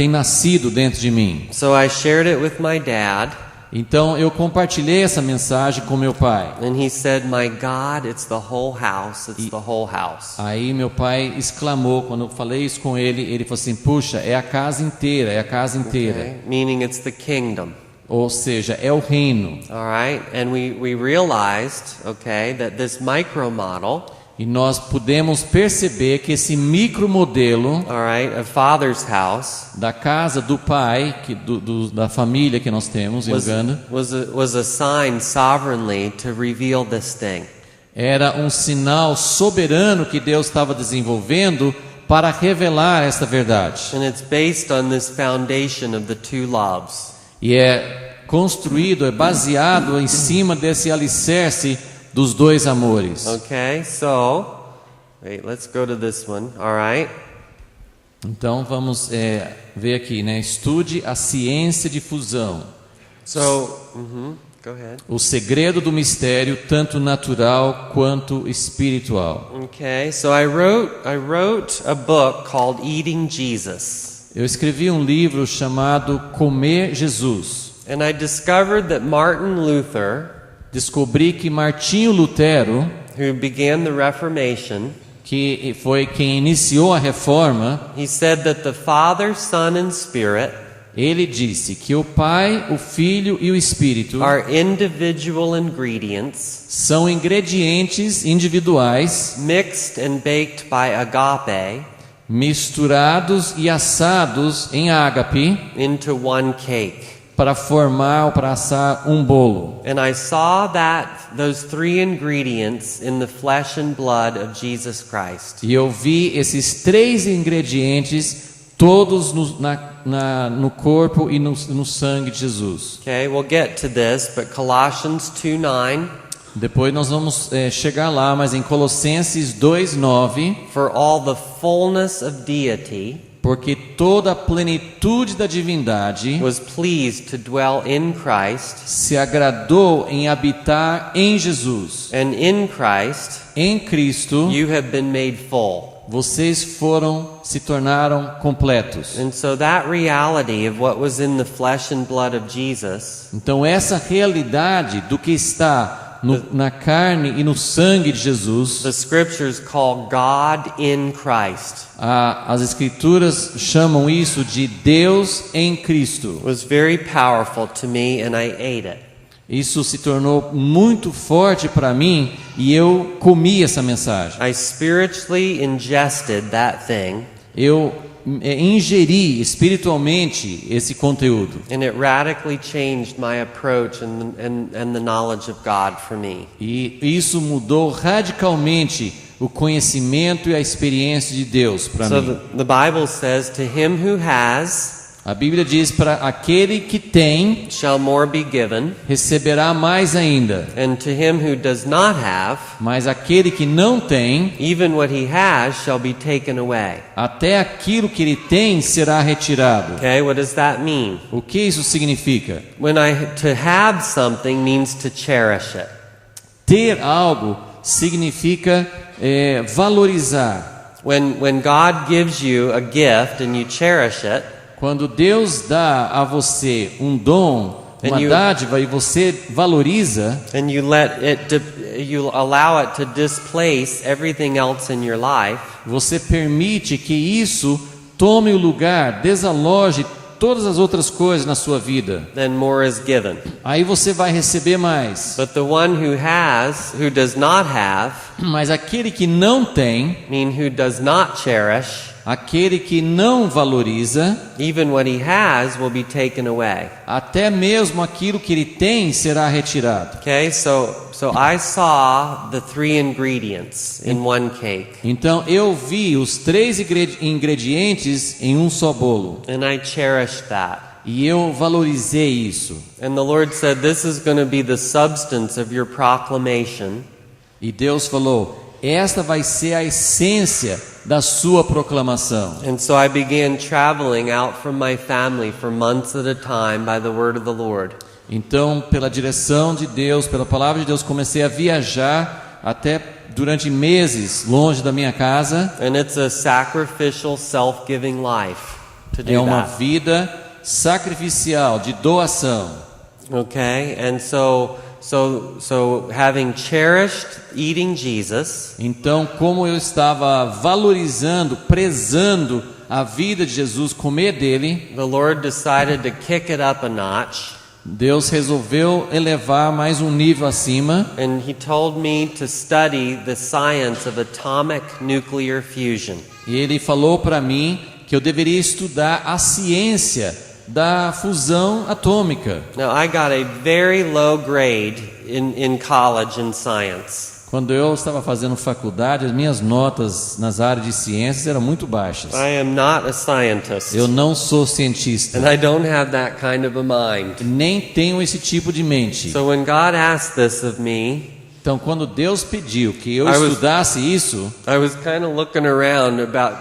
nascido dentro de mim. So I shared it with my dad, Então eu compartilhei essa mensagem com meu pai. and he said, "My God, it's the whole house. It's the whole house." Aí meu pai exclamou, quando eu falei isso com ele, ele falou assim: puxa, é a casa inteira, é a casa inteira. Okay? Meaning it's the kingdom. Ou seja, é o reino. All right? And we realized, okay, that this micro model E nós pudemos perceber que esse micromodelo, all right, of Father's house da casa do pai, da família que nós temos em Uganda, was assigned sovereignly to reveal this thing. era um sinal soberano que Deus estava desenvolvendo para revelar esta verdade. And it's based on this foundation of the two loves. E é construído, é baseado em cima desse alicerce dos dois amores. Okay, so, wait, let's go to this one, all right? Então vamos ver aqui, né? Estude a ciência de fusão. So, go ahead. O segredo do mistério, tanto natural quanto espiritual. Okay, so I wrote a book called Eating Jesus. Eu escrevi um livro chamado Comer Jesus. And I discovered that Martin Luther, Descobri que Martinho Lutero, who began the Reformation, que foi quem iniciou a reforma, he said that the Father, Son, and Spirit ele disse que o Pai, o Filho e o Espírito are individual ingredients são ingredientes individuais, mixed and baked by agape misturados e assados em ágape into one cake. para formar ou para assar um bolo. And I saw those three ingredients in the flesh and blood of Jesus Christ. E eu vi esses três ingredientes todos no corpo e no sangue de Jesus. Okay, we'll get to this, but Colossians 2:9. Depois nós vamos chegar lá, mas em Colossenses 2:9, For all the fullness of deity porque toda a plenitude da divindade was pleased to dwell in Christ, se agradou em habitar em Jesus. and in Christ Em Cristo, you have been made full. vocês se tornaram completos. And so that reality of what was in the flesh and blood of Jesus Então essa realidade do que está na carne e no sangue de Jesus, the scriptures call God in Christ, as escrituras chamam isso de Deus em Cristo. was very powerful to me, and I ate it. Isso se tornou muito forte para mim e eu comi essa mensagem. I spiritually ingested that thing, Eu ingeri espiritualmente esse conteúdo. and it radically changed my approach and the knowledge of God for me. E isso mudou radicalmente o conhecimento e a experiência de Deus para So mim. the Bible says, to him who has, A Bíblia diz para aquele que tem, shall more be given, receberá mais ainda. and to him who does not have, Mas aquele que não tem, even what he has shall be taken away. até aquilo que ele tem será retirado. Okay, what does that mean? O que isso significa? To have something means to cherish it. Ter algo significa valorizar. When God gives you a gift and you cherish it, Quando Deus dá a você um dom, uma dádiva, e você valoriza, and you allow it to displace everything else in your life, você permite que isso tome o lugar, desaloje todas as outras coisas na sua vida. then more is given. Aí você vai receber mais. But the one who does not have, Mas aquele que não tem, who does not cherish, aquele que não valoriza, even what he has will be taken away. até mesmo aquilo que ele tem será retirado. Okay, so I saw the three ingredients in one cake, Então eu vi os três ingredientes em um só bolo. and I cherished that. E eu valorizei isso. And the Lord said, this is going to be the substance of your proclamation. E Deus falou: esta vai ser a essência da sua proclamação. And so I began traveling out from my family for months at a time by the word of the Lord. Então, pela direção de Deus, pela palavra de Deus, comecei a viajar até durante meses longe da minha casa. And it's a sacrificial, self-giving life to do É uma that. vida sacrificial, de doação. Okay, and so having cherished eating Jesus, Então, como eu estava valorizando, prezando a vida de Jesus, comer dele, the Lord decided to kick it up a notch Deus resolveu elevar mais um nível acima. and He told me to study the science of atomic nuclear fusion. E Ele falou para mim que eu deveria estudar a ciência da fusão atômica. Now, I got a very low grade in college in science. Quando eu estava fazendo faculdade, as minhas notas nas áreas de ciências eram muito baixas. I am not a scientist, Eu não sou cientista, and I don't have that kind of a mind. nem tenho esse tipo de mente. So when God asked this of me, Então, quando Deus pediu que eu I was- estudasse isso, I was kind of looking around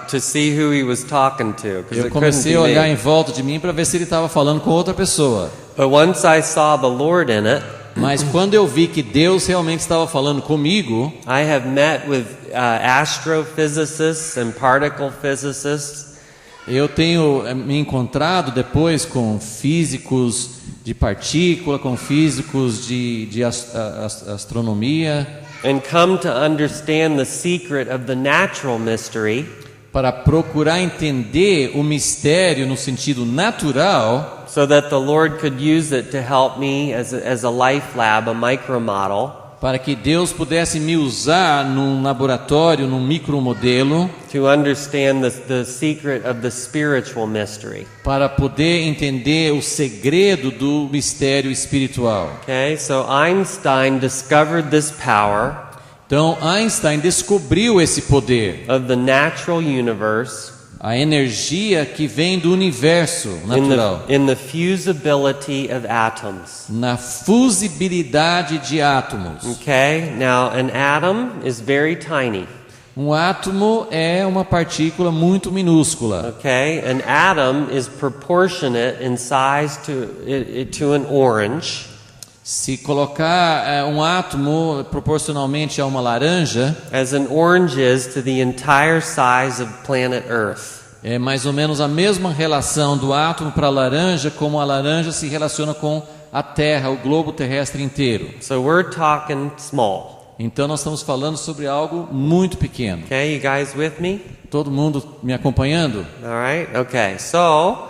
to see who He was talking to, because eu it couldn't comecei be a olhar em me. volta de mim para ver se ele estava falando com outra pessoa. But once I saw the Lord in it, Mas quando eu vi que Deus realmente estava falando comigo, I have met with astrophysicists and particle physicists, eu tenho me encontrado depois com físicos de partícula, com físicos de astronomia, and come to understand the secret of the natural mystery, para procurar entender o mistério no sentido natural, so that the Lord could use it to help me as a life lab, a micro model, para que Deus pudesse me usar num laboratório, num micromodelo, to understand the secret of the spiritual mystery. para poder entender o segredo do mistério espiritual. Okay, so Einstein discovered this power Então Einstein descobriu esse poder, of the natural universe a energia que vem do universo natural, in the fusibility of atoms. na fusibilidade de átomos. Okay, now an atom is very tiny. Um átomo é uma partícula muito minúscula. Okay, an atom is proportionate in size to an orange, Se colocar um átomo proporcionalmente a uma laranja, as an orange is to the entire size of planet Earth. é mais ou menos a mesma relação do átomo para a laranja como a laranja se relaciona com a Terra, o globo terrestre inteiro. So we're talking small. Então nós estamos falando sobre algo muito pequeno. Okay, you guys with me? Todo mundo me acompanhando? All right. Okay. So,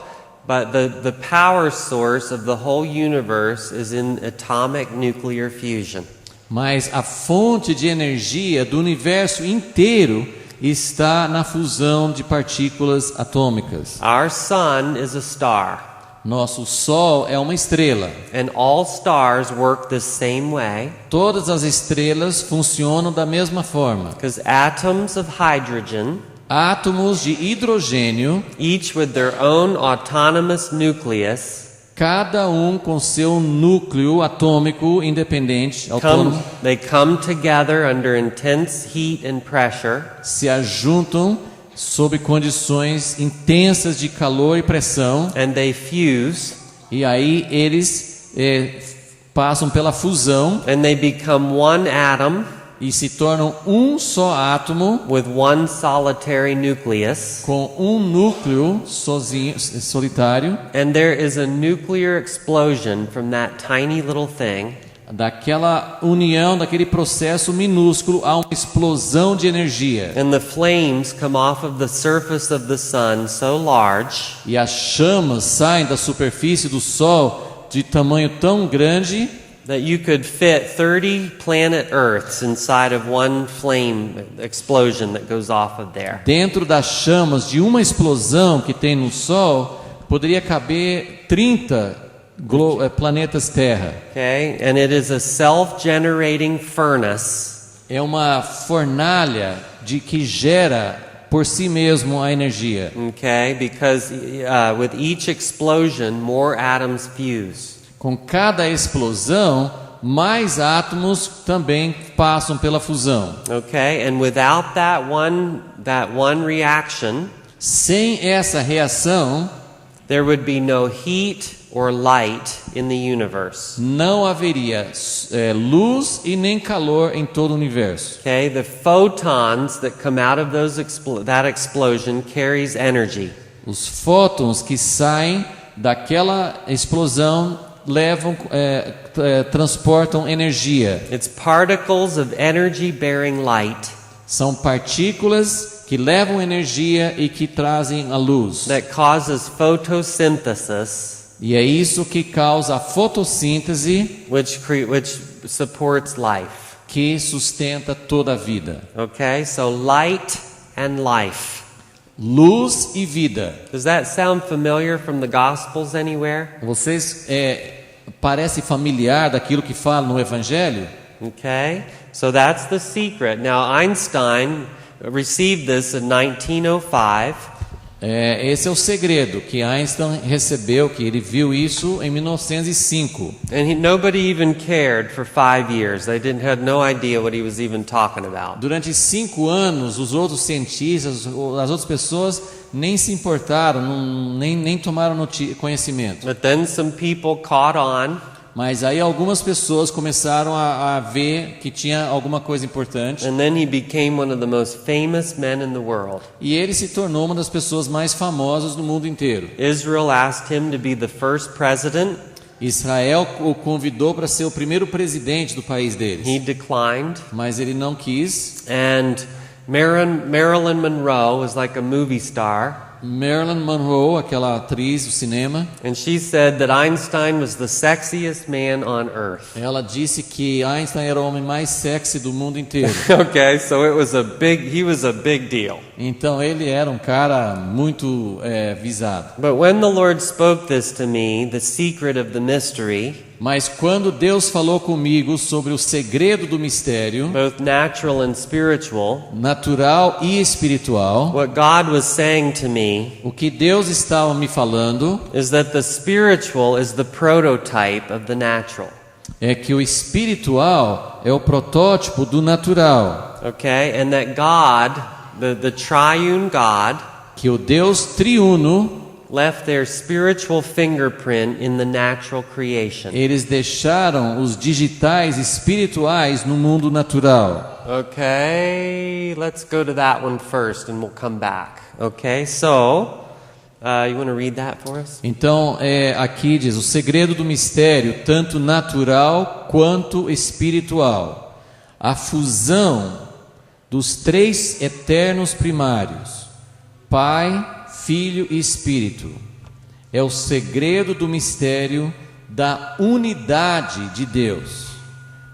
but the power source of the whole universe is in atomic nuclear fusion. Mas a fonte de energia do universo inteiro está na fusão de partículas atômicas. Our sun is a star, Nosso Sol é uma estrela. and all stars work the same way, Todas as estrelas funcionam da mesma forma. because atoms of hydrogen, Átomos de hidrogênio, each with their own autonomous nucleus, cada um com seu núcleo atômico independente, autônomo, they come together under intense heat and pressure, se ajuntam sob condições intensas de calor e pressão, and they fuse, e aí eles passam pela fusão and they become one atom e se tornam um só átomo with one solitary nucleus. com um núcleo sozinho, solitário. And there is a nuclear explosion from that tiny little thing, Daquela união, daquele processo minúsculo, há uma explosão de energia. and the flames come off of the surface of the sun so large E as chamas saem da superfície do Sol de tamanho tão grande that you could fit 30 planet Earths inside of one flame explosion that goes off of there. dentro das chamas de uma explosão que tem no Sol, poderia caber 30 planetas Terra. Okay? And it is a self-generating furnace É uma fornalha que gera por si mesmo a energia. okay? Because with each explosion, more atoms fuse. Com cada explosão, mais átomos também passam pela fusão. Okay? And without that one reaction, Sem essa reação, there would be no heat or light in the universe. não haveria luz e nem calor em todo o universo. Okay? The photons that come out of that explosion carries energy. Os fótons que saem daquela explosão transportam energia. It's particles of energy-bearing light São partículas que levam energia e que trazem a luz. that causes photosynthesis, E é isso que causa a fotossíntese, which supports life. que sustenta toda a vida. Okay, so light and life. Luz e vida. Does that sound familiar from the Gospels anywhere? Vocês parece familiar daquilo que fala no Evangelho? Okay, so that's the secret. Now Einstein received this in 1905. Esse é o segredo que Einstein recebeu, que ele viu isso em 1905. And nobody even cared for 5 years. They had no idea what he was even talking about. Durante 5 anos, os outros cientistas, as outras pessoas nem se importaram, nem tomaram conhecimento. But then some people caught on. Mas aí algumas pessoas começaram a ver que tinha alguma coisa importante. And then he became one of the most famous men in the world. E ele se tornou uma das pessoas mais famosas do mundo inteiro. Israel asked him to be the first president. Israel o convidou para ser o primeiro presidente do país deles. He declined. Mas ele não quis. And Marilyn Monroe was like a movie star. Marilyn Monroe, aquela atriz do cinema, and she said that Einstein was the sexiest man on earth. Ela disse que Einstein era o homem mais sexy do mundo inteiro. Okay, so he was a big deal. Então ele era um cara muito visado. But when the Lord spoke this to me, the secret of the mystery, mas quando Deus falou comigo sobre o segredo do mistério, both natural and spiritual, natural e espiritual, what God was saying to me, o que Deus estava me falando, is that the spiritual is the prototype of the natural. É que o espiritual é o protótipo do natural. Okay, and that God, the triune God, que o Deus triuno left their spiritual fingerprint in the natural creation. Eles deixaram os digitais espirituais no mundo natural. Okay, let's go to that one first and we'll come back. Okay, so you want to read that for us? Então, aqui diz o segredo do mistério, tanto natural quanto espiritual. A fusão dos três eternos primários, Pai, Filho e Espírito, é o segredo do mistério da unidade de Deus.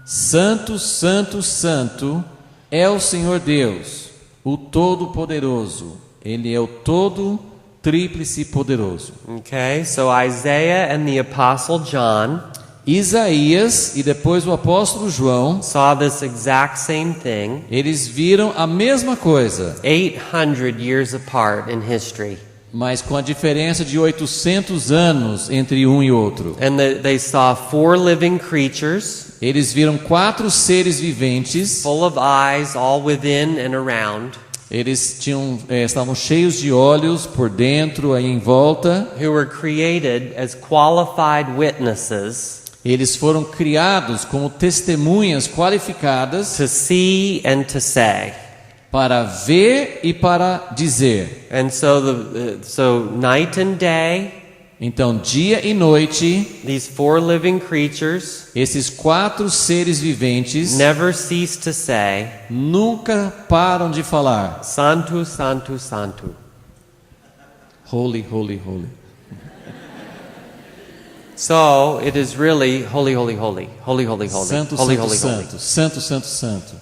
Santo, Santo, Santo é o Senhor Deus, o Todo-Poderoso. Ele é o todo tríplice poderoso. Okay, so Isaiah and the Apostle John, Isaías e depois o apóstolo João saw this exact same thing. Eles viram a mesma coisa. 800 years apart in history. Mas com a diferença de 800 anos entre um e outro. And they saw 4 living creatures. Eles viram 4 seres viventes. Full of eyes all within and around. Eles estavam cheios de olhos por dentro e em volta. Who were created as qualified witnesses. Eles foram criados como testemunhas qualificadas to see and to say. Para ver e para dizer. And so night and day, então dia e noite, these 4 living creatures, esses 4 seres viventes, never cease to say, nunca param de falar, Santo, Santo, Santo. Holy, holy, holy. So it is really holy, holy, holy, holy, holy, holy, santo, holy, santo, holy, santo, holy. santo, santo, santo.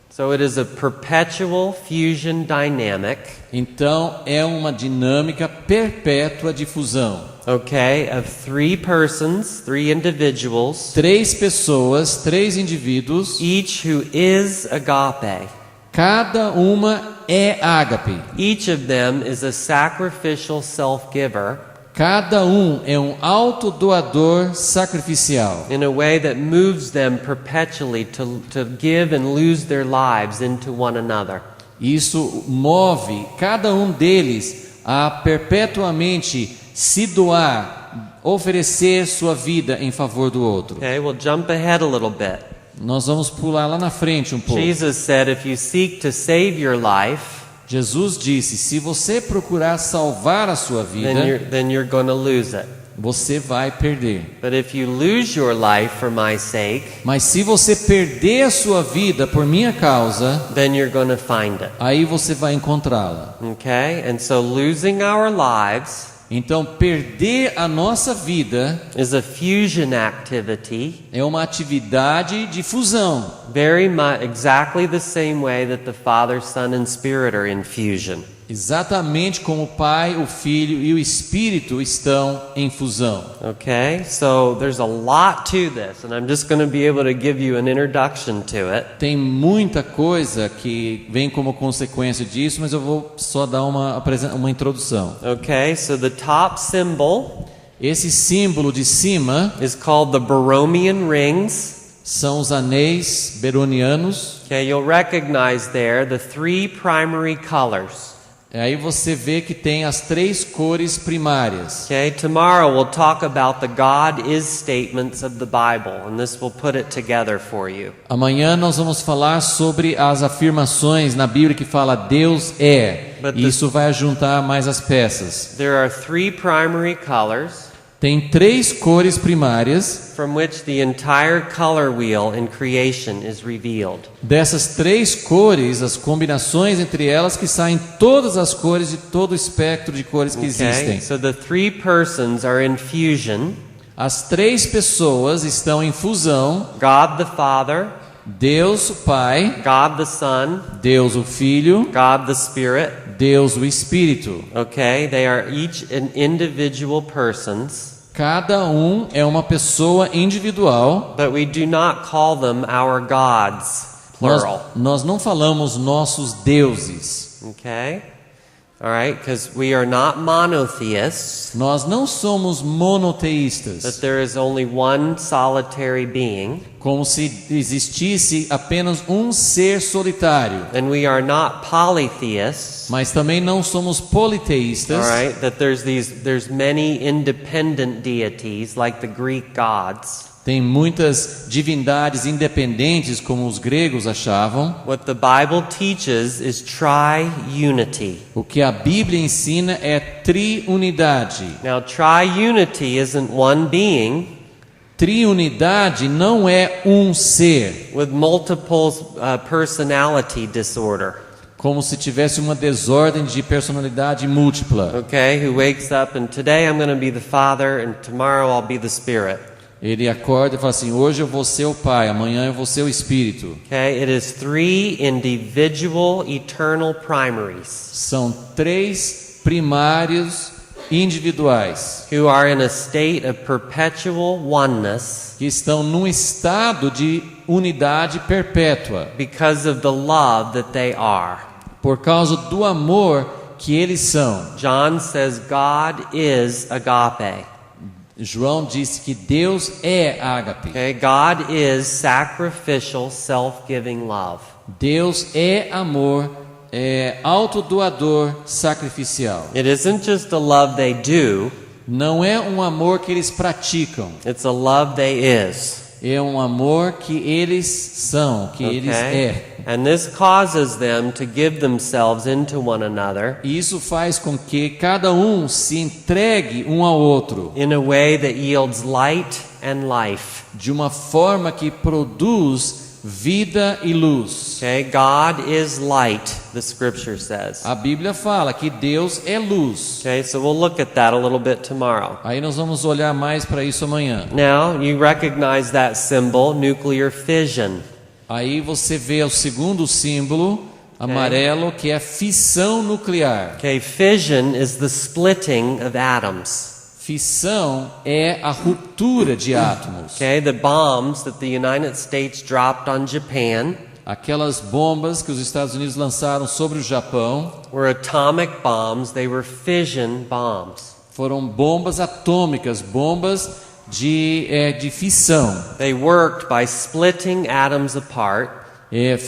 So it is a perpetual fusion dynamic. Então é uma dinâmica perpétua de fusão. Okay, of 3 persons, 3 individuals. 3 pessoas, 3 indivíduos. Each who is agape. Cada uma é ágape. Each of them is a sacrificial self-giver. Cada é um autodoador sacrificial. In a way that moves them perpetually to give and lose their lives into one another. Isso move cada deles a perpetuamente se doar, oferecer sua vida em favor do outro. Okay, we'll jump ahead a little bit. Nós vamos pular lá na frente um pouco. Jesus said, if you seek to save your life, Jesus disse, se você procurar salvar a sua vida, then you're going to lose it. Você vai perder. But if you lose your life for my sake, mas se você perder a sua vida por minha causa, then you're going to find it. Aí você vai encontrá-la. Okay? And so losing our lives, Então, perder a nossa vida is a fusion activity, é uma atividade de fusão. very much exactly the same way that the Father, Son, and Spirit are in fusion. Exatamente como o Pai, o Filho e o Espírito estão em fusão. Okay, so there's a lot to this, and I'm just going to be able to give you an introduction to it. Tem muita coisa que vem como consequência disso, mas eu vou só dar uma introdução. Okay, so the top symbol Esse símbolo de cima is called the Borromean rings. são os anéis beronianos. Okay, you'll recognize there the three primary colors. Aí você vê que tem as 3 cores primárias. Okay, tomorrow we'll talk about the God is statements of the Bible, and this will put it together for you. Amanhã nós vamos falar sobre as afirmações na Bíblia que fala Deus é. E isso vai juntar mais as peças. There are three primary colors Tem 3 cores primárias. from which the entire color wheel in creation is revealed. Dessas 3 cores, as combinações entre elas que saem todas as cores de todo o espectro de cores que Okay, existem. so the three persons are in fusion. As 3 pessoas estão em fusão. God the Father, Deus o Pai, God the Son, Deus o Filho, God the Spirit. Deus o Espírito. Okay, they are each individual persons, Cada um é uma pessoa individual. but we do not call them our gods, plural. Nós não falamos nossos deuses. Okay? All right, because we are not monotheists, Nós não somos that monoteístas, there is only one solitary being, como se existisse apenas um ser solitário. and we are not polytheists. Mas também não somos politeístas. All right, that there's many independent deities like the Greek gods. Tem muitas divindades independentes, como os gregos achavam. What the Bible teaches is triunity. O que a Bíblia ensina é triunidade. Now, triunity isn't one being Triunidade não é um ser, with multiple personality disorder. como se tivesse uma desordem de personalidade múltipla. Okay, who wakes up and today I'm going to be the Father and tomorrow I'll be the Spirit. Ele acorda e fala assim: hoje eu vou ser o Pai, amanhã eu vou ser o Espírito. Okay, it is three individual eternal primaries São 3 primários individuais who are in a state of perpetual oneness que estão num estado de unidade perpétua because of the love that they are. por causa do amor que eles são. John says God is agape. João disse que Deus é ágape. Okay, God is sacrificial, self-giving love. Deus é amor, é autodoador, sacrificial. It isn't just a love they do, Não é um amor que eles praticam, it's a love they is. é um amor que eles são, que eles é. And this causes them to give themselves into one another E isso faz com que cada um se entregue um ao outro in a way that yields light and life. de uma forma que produz vida e luz. Okay, God is light, the scripture says. A Bíblia fala que Deus é luz. Okay, so we'll look at that a little bit tomorrow. Aí nós vamos olhar mais para isso amanhã. Now, you recognize that symbol, nuclear fission. Aí você vê o segundo símbolo amarelo, que é fissão nuclear. Okay, fission is the splitting of atoms. Fissão é a ruptura de átomos. Okay, the bombs that the United States dropped on Japan Aquelas bombas que os Estados Unidos lançaram sobre o Japão were atomic bombs, they were fission bombs. foram bombas atômicas, bombas de fissão. They worked by splitting atoms apart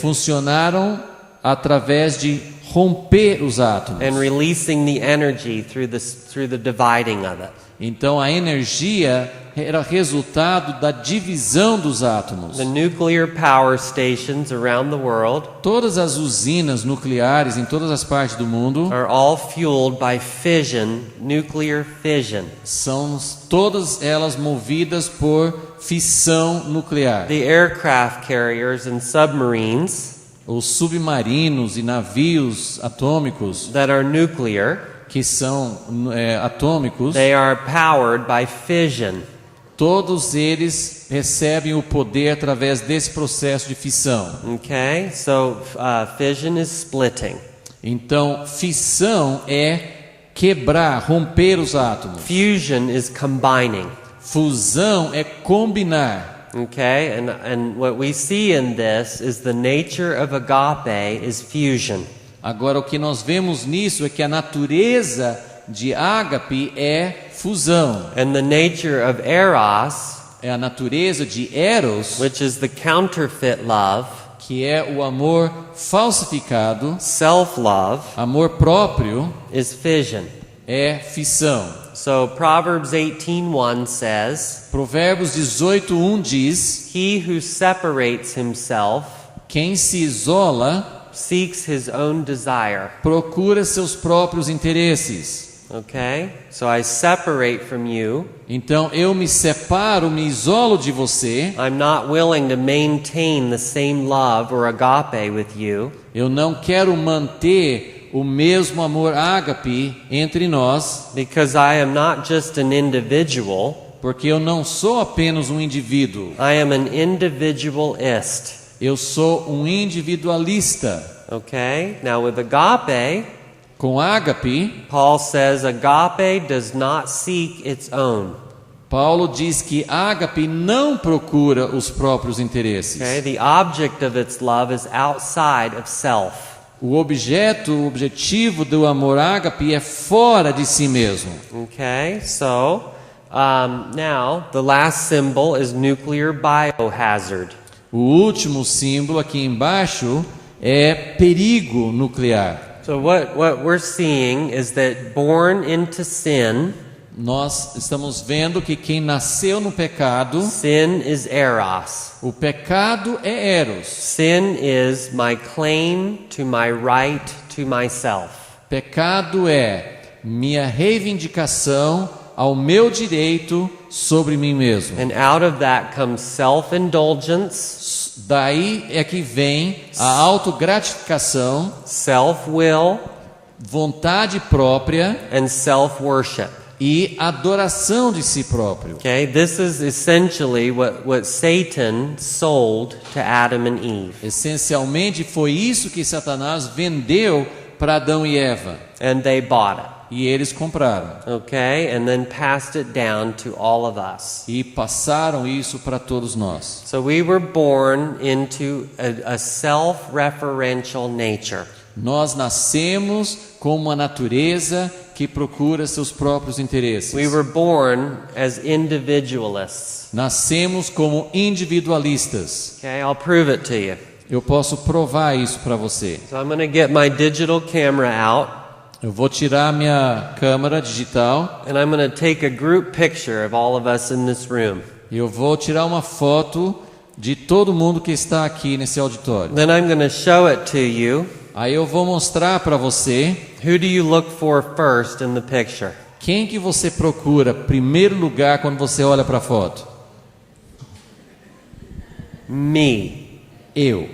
Funcionaram através de romper os átomos. and releasing the energy through the dividing of it. Então a energia era resultado da divisão dos átomos. The nuclear power stations around the world Todas as usinas nucleares em todas as partes do mundo are all fueled by fission, nuclear fission. são todas elas movidas por fissão nuclear. The aircraft carriers and submarines Os submarinos e navios atômicos that are nuclear que são atômicos, they are powered by fission. todos eles recebem o poder através desse processo de fissão. Okay, so fission is splitting. Então, fissão é quebrar, romper os átomos. Fusion is combining. Fusão é combinar. Okay, and what we see in this is the nature of agape is fusion. Agora, o que nós vemos nisso é que a natureza de ágape é fusão. And the nature of eros, É a natureza de eros, which is the counterfeit love, que é o amor falsificado, self-love, amor próprio, is fission. é fissão. So Proverbs 18:1 says, Provérbios 18:1 diz: "He who separates himself quem se isola seeks his own desire." procura seus próprios interesses. Okay? So I separate from you. Então eu me separo, me isolo de você. I'm not willing to maintain the same love or agape with you. Eu não quero manter o mesmo amor ágape entre nós, Because I am not just an individual, porque eu não sou apenas um indivíduo. I am an individualist. Eu sou um individualista. Okay? Now with agape, Com ágape, Paul says agape does not seek its own. Paulo diz que ágape não procura os próprios interesses. Okay? The object of its love is outside of self. O objetivo do amor ágape é fora de si mesmo. Okay? So, now the last symbol is nuclear biohazard. O último símbolo aqui embaixo é perigo nuclear. So what we're seeing is that born into sin, Nós estamos vendo que quem nasceu no pecado, sin is eros. o pecado é eros. Sin is my claim to my right to myself. Pecado é minha reivindicação ao meu direito sobre mim mesmo. And out of that comes self-indulgence, Daí é que vem a autogratificação, self-will, vontade própria and self-worship. e adoração de si próprio. Okay, this is essentially what Satan sold to Adam and Eve. Essencialmente foi isso que Satanás vendeu para Adão e Eva. And they bought it. E eles compraram. Okay, and then passed it down to all of us. E passaram isso para todos nós. So we were born into a self-referential nature. Nós nascemos com uma natureza que procura seus próprios interesses. We were born as individualists. Nascemos como individualistas. Okay, I'll prove it to you. Eu posso provar isso para você. So I'm going to get my digital camera out. Eu vou tirar minha câmera digital And I'm going to take a group picture of all of us in this room. e eu vou tirar uma foto de todo mundo que está aqui nesse auditório. Then I'm going to show it to you. Aí eu vou mostrar para você Who do you look for first in the picture? quem que você procura primeiro lugar quando você olha para a foto. Me. Eu.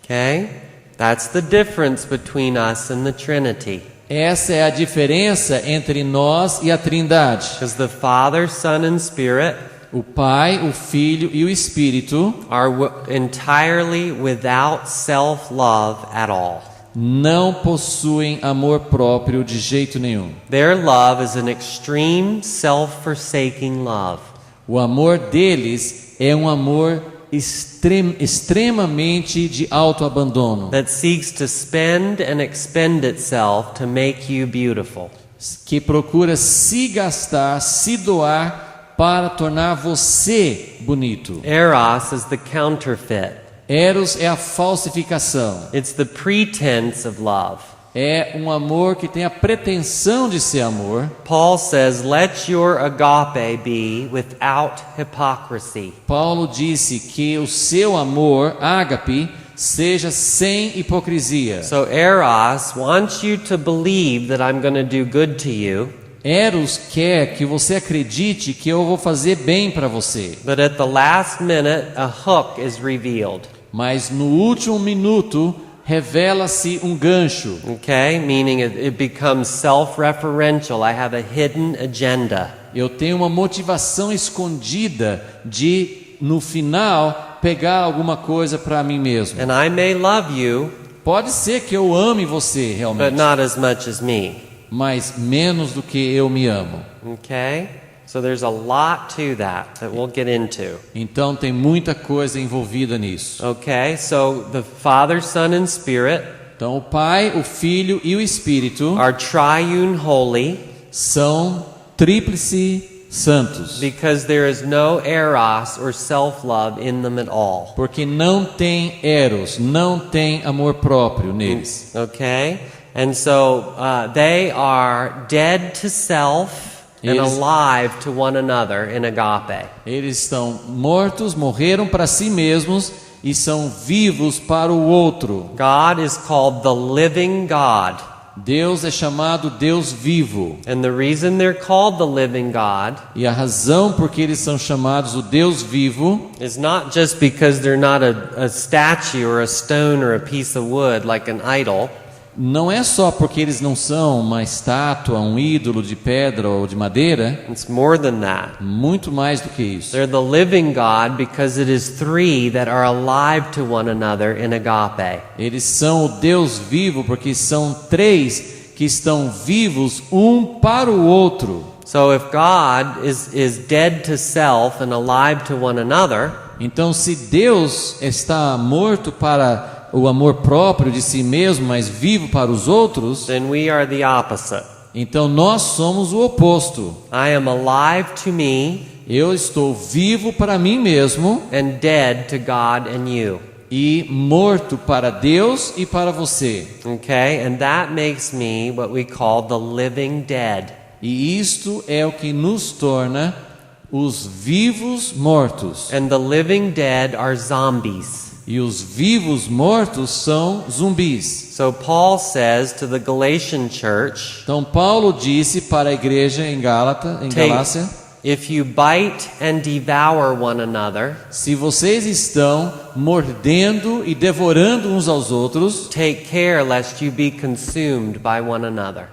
Okay? That's the difference between us and the Trinity. Essa é a diferença entre nós e a Trindade. Because the Father, Son, and Spirit O Pai, o Filho e o Espírito are entirely without self-love at all. não possuem amor próprio de jeito nenhum. Their love is an extreme self-forsaking love. O amor deles é um amor extremamente de autoabandono, That seeks to spend and expend itself to make you beautiful. que procura se gastar, se doar para tornar você bonito. Eros is the counterfeit. Eros é a falsificação. It's the pretense of love. É um amor que tem a pretensão de ser amor. Paul says, let your agape be without hypocrisy. Paulo disse que o seu amor, ágape, seja sem hipocrisia. So Eros wants you to believe that I'm going to do good to you. Eros quer que você acredite que eu vou fazer bem para você. But at the last minute, a hook is revealed. Mas no último minuto revela-se um gancho. Okay, meaning it becomes self-referential. I have a hidden agenda. Eu tenho uma motivação escondida de, no final, pegar alguma coisa para mim mesmo. And I may love you, Pode ser que eu ame você but realmente, not as much as me. mas menos do que eu me amo. Okay? So there's a lot to that we'll get into. Então tem muita coisa envolvida nisso. Okay? So the Father, Son, and Spirit Então o Pai, o Filho e o Espírito are triune holy são tríplice santos, because there is no eros or self-love in them at all. porque não tem eros, não tem amor próprio neles. Okay? And so they are dead to self and Eles- alive to one another in agape. Eles estão mortos, morreram para si mesmos e são vivos para o outro. God is called the living God. Deus é chamado Deus vivo. And the reason they're called the living God E a razão por que eles são chamados o Deus vivo is not just because they're not a statue or a stone or a piece of wood like an idol. não é só porque eles não são uma estátua, um ídolo de pedra ou de madeira, It's more than that. muito mais do que isso. They're the living God because it is three that are alive to one another in agape. Eles são o Deus vivo porque são três que estão vivos um para o outro. So if God is dead to self and alive to one another, Então, se Deus está morto para o amor próprio de si mesmo, mas vivo para os outros, then we are the opposite. então nós somos o oposto. I am alive to me Eu estou vivo para mim mesmo and dead to God and you. e morto para Deus e para você. Okay? And that makes me what we call the living dead. E isto é o que nos torna os vivos mortos. And the living dead are zombies. E os vivos mortos são zumbis. So Paul says to the Galatian church, Então Paulo disse para a igreja em Galácia, if you bite and devour one another, se vocês estão mordendo e devorando uns aos outros, take care lest you be consumed by one another.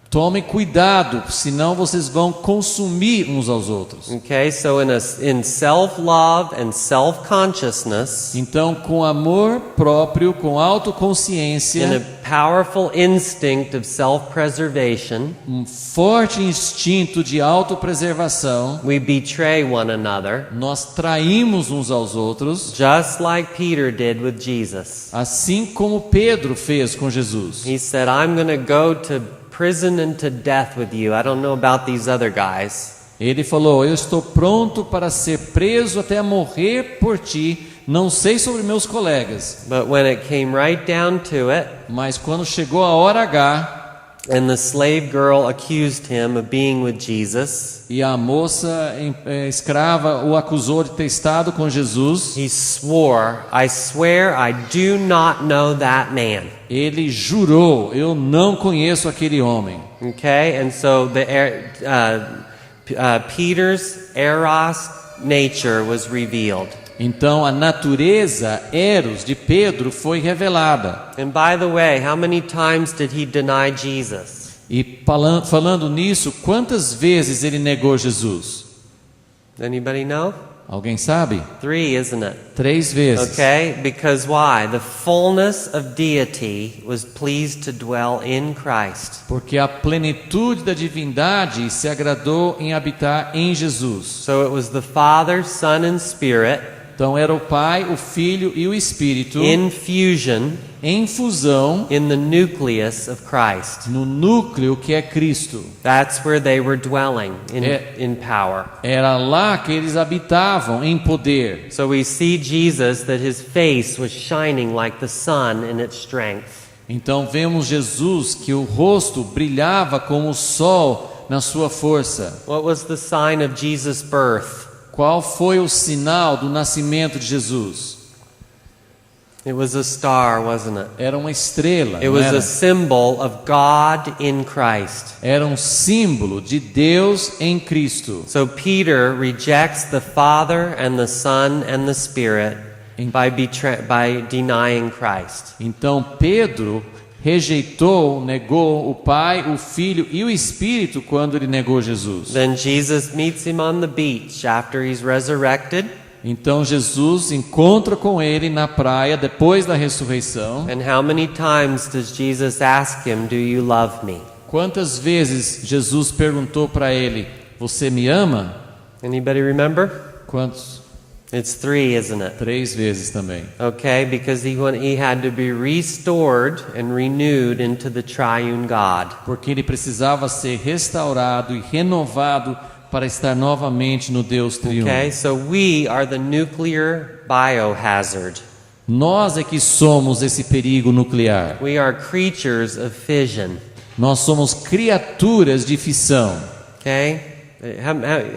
tomem cuidado, senão vocês vão consumir uns aos outros. Okay, so in self-love and self-consciousness, Então, com amor próprio, com in a autoconsciência, powerful instinct of self-preservation, um forte instinto de autopreservação, we betray one another, nós traímos uns aos outros, just like Peter did with Jesus. assim como Pedro fez com Jesus. He said, I'm going to go to prison and to death with you. I don't know about these other guys. Ele falou: eu estou pronto para ser preso até morrer por ti. Não sei sobre meus colegas, But when it came right down to it, mas quando chegou a hora H and the slave girl accused him of being with Jesus, e a moça escrava o acusou de ter estado com Jesus, he swore, I swear I do not know that man. ele jurou: eu não conheço aquele homem. Okay, and so Peter's eros nature was revealed. Então a natureza eros de Pedro foi revelada. And by the way, how many times did he deny Jesus? E falando nisso, quantas vezes ele negou Jesus? Anybody know? Alguém sabe? 3, isn't it? 3 vezes. Okay, because why? The fullness of deity was pleased to dwell in Christ. Porque a plenitude da divindade se agradou em habitar em Jesus. So it was the Father, Son, and Spirit Então era o Pai, o Filho e o Espírito in fusion em fusão in the nucleus of Christ. no núcleo que é Cristo. That's where they were dwelling Yeah. in power. Era lá que eles habitavam em poder. So we see Jesus that his face was shining like the sun in its strength. Então vemos Jesus que o rosto brilhava como o sol na sua força. What was the sign of Jesus' birth? Qual foi o sinal do nascimento de Jesus? It was a star, wasn't it? Era uma estrela, It não was era? a symbol of God in Christ. Era um símbolo de Deus em Cristo. So Peter rejects the Father and the Son and the Spirit by denying Christ. Então Pedro rejeitou, negou o Pai, o Filho e o Espírito quando ele negou Jesus. Then Jesus meets him on the beach after he's resurrected. Então Jesus encontra com ele na praia depois da ressurreição. And how many times does Jesus ask him, "Do you love me?" Quantas vezes Jesus perguntou para ele, você me ama? Anybody remember? Quantos? It's 3, isn't it? 3 vezes também. Okay, because he had to be restored and renewed into the triune God. Porque ele precisava ser restaurado e renovado para estar novamente no Deus triuno. Okay, so we are the nuclear biohazard. Nós é que somos esse perigo nuclear. We are creatures of fission. Nós somos criaturas de fissão. Okay?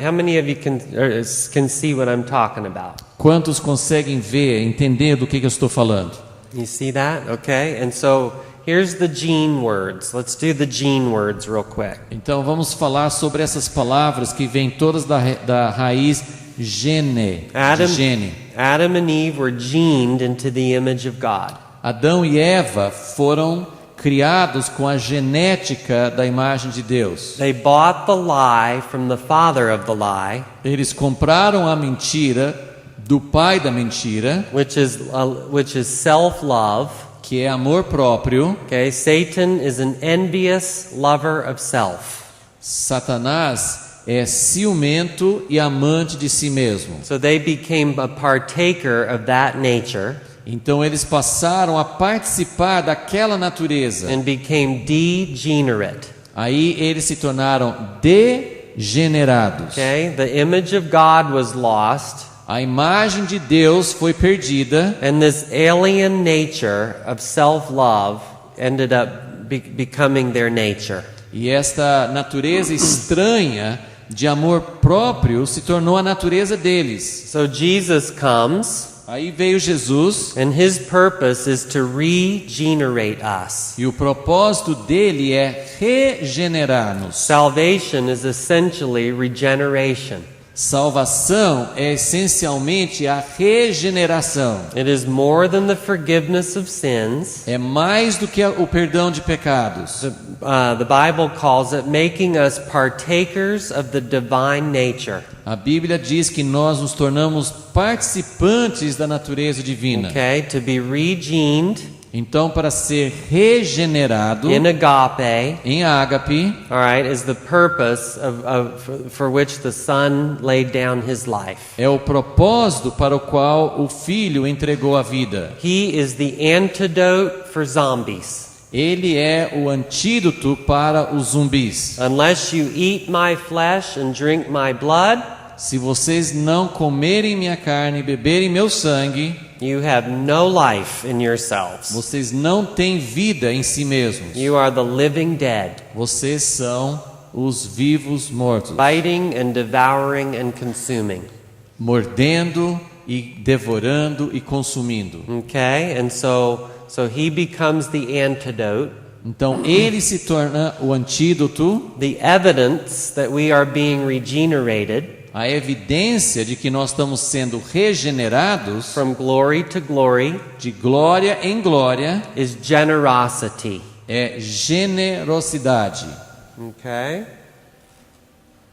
How many of you can see what I'm talking about? Quantos conseguem ver, entender do que eu estou falando? You see that? Okay? And so here's the gene words. Let's do the gene words real quick. Então vamos falar sobre essas palavras que vêm todas da raiz gene, de gene. Adam and Eve were gened into the image of God. Adão e Eva foram criados com a genética da imagem de Deus. They bought the lie from the father of the lie. Eles compraram a mentira do pai da mentira, which is self-love. Que é amor próprio. Okay, Satan is an envious lover of self. Satanás é ciumento e amante de si mesmo. So they became a partaker of that nature. Então eles passaram a participar daquela natureza. And became degenerate. Aí eles se tornaram degenerados. Okay, the image of God was lost. A imagem de Deus foi perdida. And this alien nature of self-love ended up becoming their nature. E esta natureza estranha de amor próprio se tornou a natureza deles. So Jesus comes. Aí veio Jesus. And his purpose is to regenerate us. E o propósito dele é regenerar-nos. Salvation is essentially regeneration. Salvação é essencialmente a regeneração. It is more than the forgiveness of sins. É mais do que o perdão de pecados. The Bible calls it making us partakers of the divine nature. A Bíblia diz que nós nos tornamos participantes da natureza divina. Okay, to be regened. Então, para ser regenerado in agape, em ágape, all right, is the purpose for which the Son laid down his life. É o propósito para o qual o Filho entregou a vida. He is the antidote for zombies. Ele é o antídoto para os zumbis. Unless you eat my flesh and drink my blood, se vocês não comerem minha carne e beberem meu sangue, you have no life in yourselves. Vocês não têm vida em si mesmos. You are the living dead. Vocês são os vivos mortos. Biting and devouring and consuming. Mordendo e devorando e consumindo. Okay, and so he becomes the antidote. Então ele se torna o antídoto. The evidence that we are being regenerated. A evidência de que nós estamos sendo regenerados, from glory to glory, de glória em glória, is generosity. É generosidade. Okay?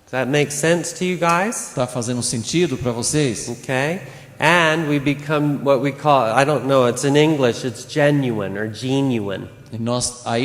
Does that make sense to you guys? Está fazendo sentido para vocês? Okay? And we become what we call, I don't know, it's in English, it's genuine or genuine. E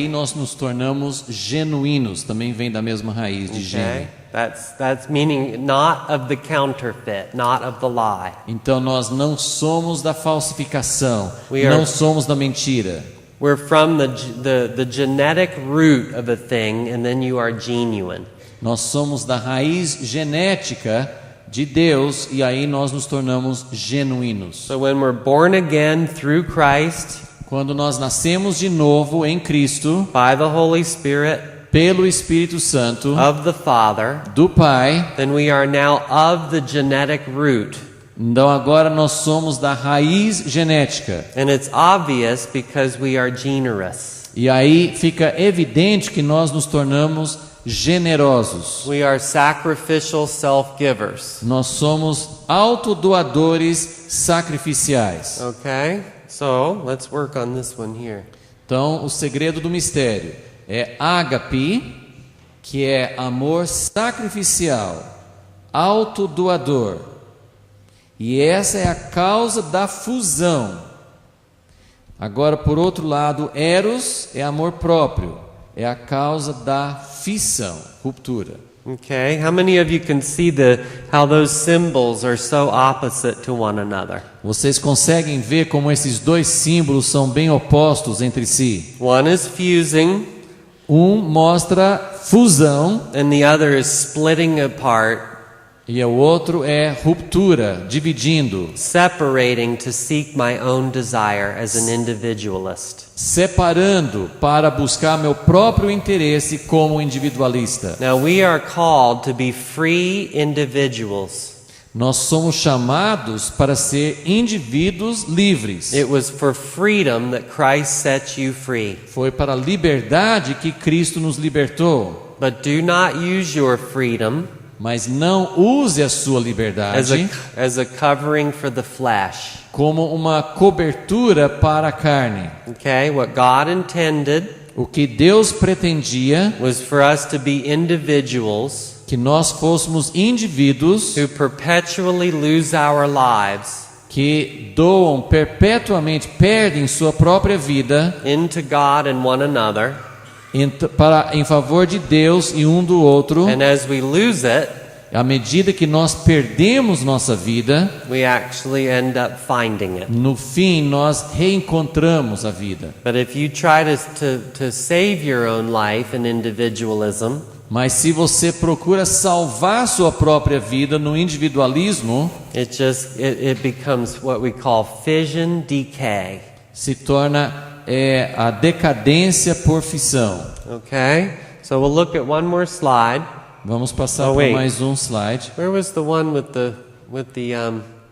nós nos tornamos genuínos, também vem da mesma raiz de gene. That's meaning not of the counterfeit, not of the lie. Então nós não somos da falsificação, não somos da mentira. We're from the genetic root of a thing, and then you are genuine. Nós somos da raiz genética de Deus e aí nós nos tornamos genuínos. So when we're born again through Christ, quando nós nascemos de novo em Cristo, by the Holy Spirit, pelo Espírito Santo, of the Father, do Pai, then we are now of the genetic root. Então agora nós somos da raiz genética. And it's obvious because we are generous. E aí fica evidente que nós nos tornamos generosos. We are sacrificial self-givers. Nós somos autodoadores sacrificiais. Okay? So, let's work on this one here. Então, o segredo do mistério é ágape, que é amor sacrificial, autodoador. E essa é a causa da fusão. Agora, por outro lado, eros é amor próprio, é a causa da fissão, ruptura. Okay? How many of you can see how those symbols are so opposite to one another? Vocês conseguem ver como esses dois símbolos são bem opostos entre si? One is fusing, Um mostra fusão and the other is splitting apart, e o outro é ruptura, dividindo, separating to seek my own desire as an individualist. separando para buscar meu próprio interesse como individualista. Now we are called to be free individuals. Nós somos chamados para ser indivíduos livres. It was for freedom that Christ set you free. Foi para a liberdade que Cristo nos libertou. But do not use your freedom Mas não use a sua liberdade as a covering for the flesh. como uma cobertura para a carne. Okay? What God intended O que Deus pretendia was for us to be individuals que nós fôssemos indivíduos who perpetually lose our lives que doam perpetuamente, perdem sua própria vida into God and one another. em favor de Deus e um do outro. And as we lose it, À medida que nós perdemos nossa vida, we actually end up finding it. no fim nós reencontramos a vida. But if you try to save your own life in individualism, Mas se você procura salvar sua própria vida no individualismo, it becomes what we call fission decay. se torna a decadência por fissão. Okay? So we'll look at one more slide. Vamos passar Oh, por wait. mais um slide. Where was the one with the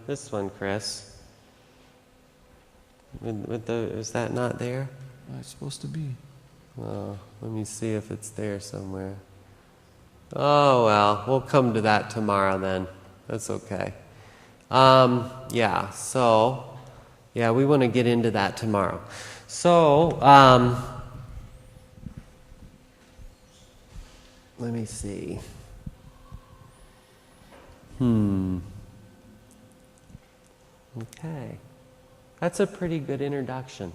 this one, Chris? Is that not there? It's supposed to be. Oh, let me see if it's there somewhere. Oh well, we'll come to that tomorrow then. That's okay. We want to get into that tomorrow. So, let me see. Okay. That's a pretty good introduction.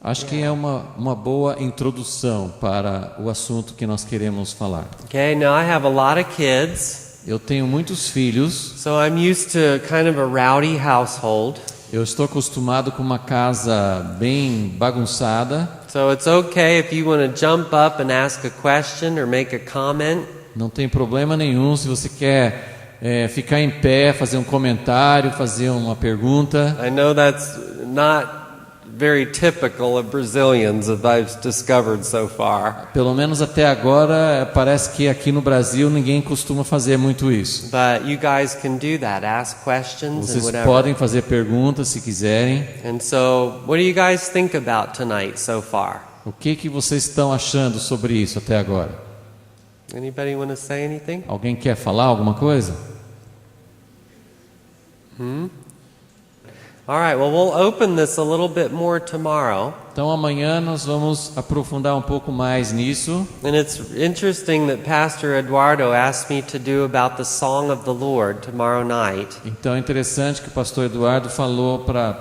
Acho que é uma boa introdução para o assunto que nós queremos falar. Okay, now I have a lot of kids. Eu tenho muitos filhos. So I'm used to kind of a rowdy household. Eu estou acostumado com uma casa bem bagunçada. So it's okay if you want to jump up and ask a question or make a comment. Não tem problema nenhum se você quer ficar em pé, fazer um comentário, fazer uma pergunta. I know that's not very typical of Brazilians, as I've discovered so far. Pelo menos até agora, parece que aqui no Brasil ninguém costuma fazer muito isso. But you guys can do that, ask questions and Vocês whatever. podem fazer perguntas se quiserem. And so, what do you guys think about tonight so far? O que vocês estão achando sobre isso até agora? Anybody want to say anything? Alguém quer falar alguma coisa? All right, well, we'll open this a little bit more tomorrow. Então amanhã nós vamos aprofundar um pouco mais nisso. And it's interesting that Pastor Eduardo asked me to do about the song of the Lord tomorrow night. Então é interessante que o pastor Eduardo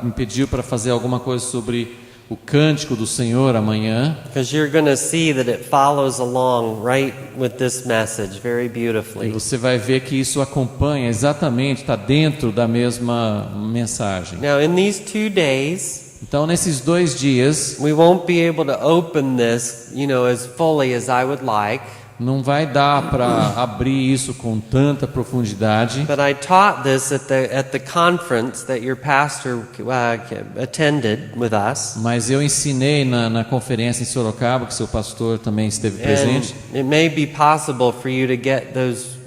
me pediu para fazer alguma coisa sobre o cântico do Senhor amanhã. Because you're going to see that it follows along right with this message very E beautifully. você vai ver que isso acompanha exatamente, está dentro da mesma mensagem. Now, in these 2 days, Então nesses 2 dias we won't be able to open this, as fully as I would like. não vai dar para abrir isso com tanta profundidade. But I taught this at the conference that your pastor attended with us. Mas eu ensinei na conferência em Sorocaba, que seu pastor também esteve presente. And it may be possible for you to get those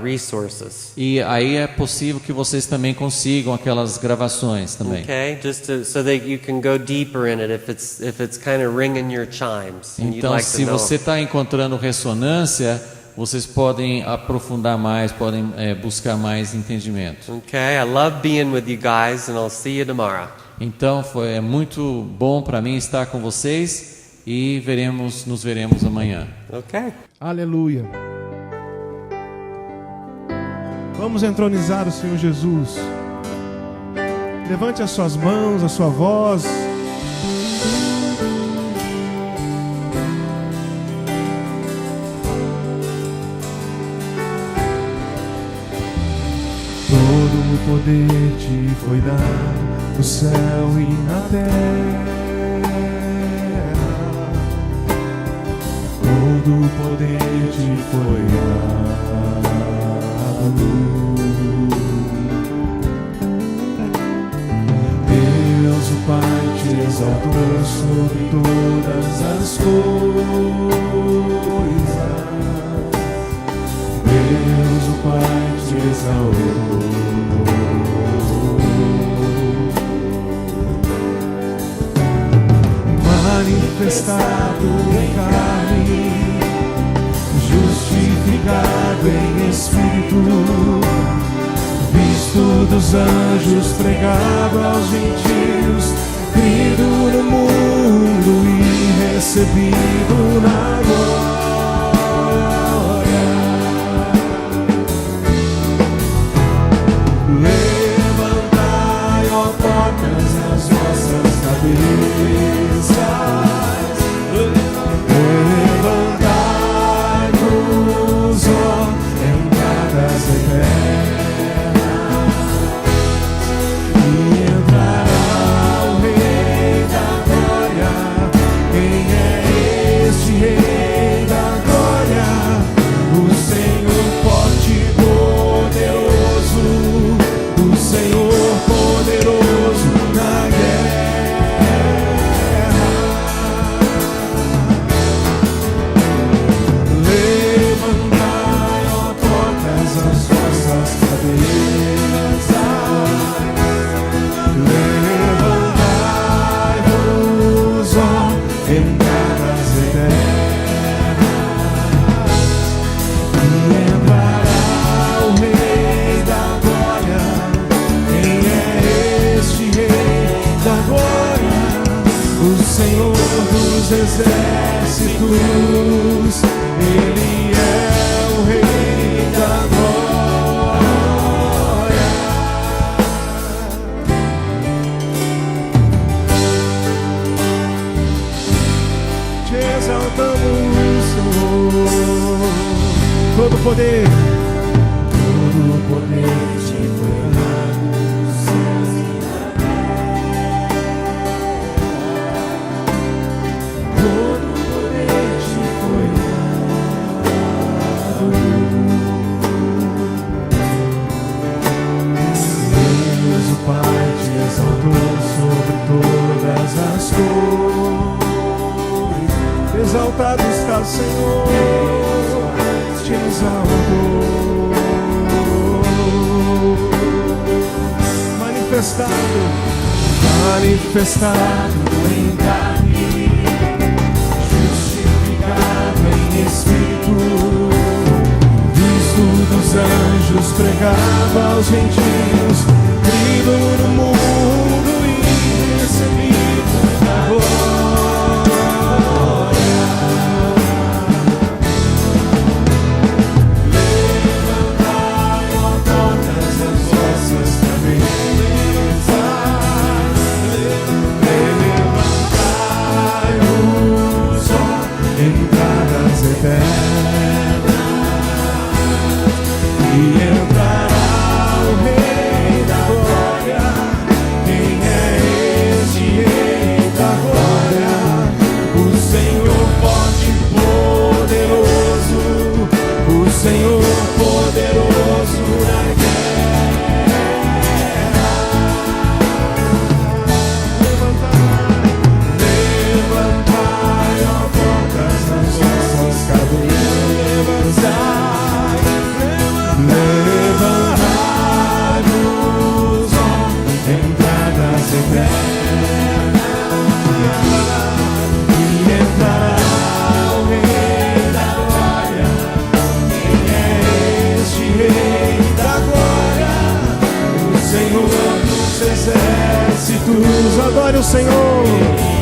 resources. E aí é possível que vocês também consigam aquelas gravações também. Okay, so that you can go deeper in it if it's kind of ringing your chimes. And you'd Então, like to se know. você está encontrando ressonância, vocês podem aprofundar mais, podem buscar mais entendimento. Okay, I love being with you guys, and I'll see you tomorrow. Então, é muito bom para mim estar com vocês e nos veremos amanhã. Okay. Aleluia. Vamos entronizar o Senhor Jesus. Levante as suas mãos, a sua voz. Todo o poder te foi dado no céu e na terra. Todo o poder te foi dado. Deus o Pai te exaltou sobre todas as coisas. Deus o Pai te exaltou. Manifestado em carne, justificado em espírito, visto dos anjos, pregado aos gentios, crido no mundo e recebido na glória. Levantai, ó portas, as vossas cabeças. Levantai-vos, ó entradas eternas, e entrará o Rei da glória. Quem é este Rei da glória? O Senhor forte e poderoso, o Senhor poderoso na guerra. Levantai, ó portas, as vossas cabeças. Levantai-vos, ó entradas eternas, e entrará o Rei da glória. Quem é este Rei da glória? O Senhor dos exércitos. Ele é o Rei da glória. Te exaltamos, Senhor. Todo poder te foi dado nos céus e na terra. Todo poder te foi dado. Deus o Pai te exaltou sobre todas as coisas. Exaltado está o Senhor, te exaltou. Manifestado em carne, justificado em espírito, visto dos anjos, pregado aos gentios, crido no mundo e recebido na glória. E entrará o Rei da glória. exércitos, adore o Senhor.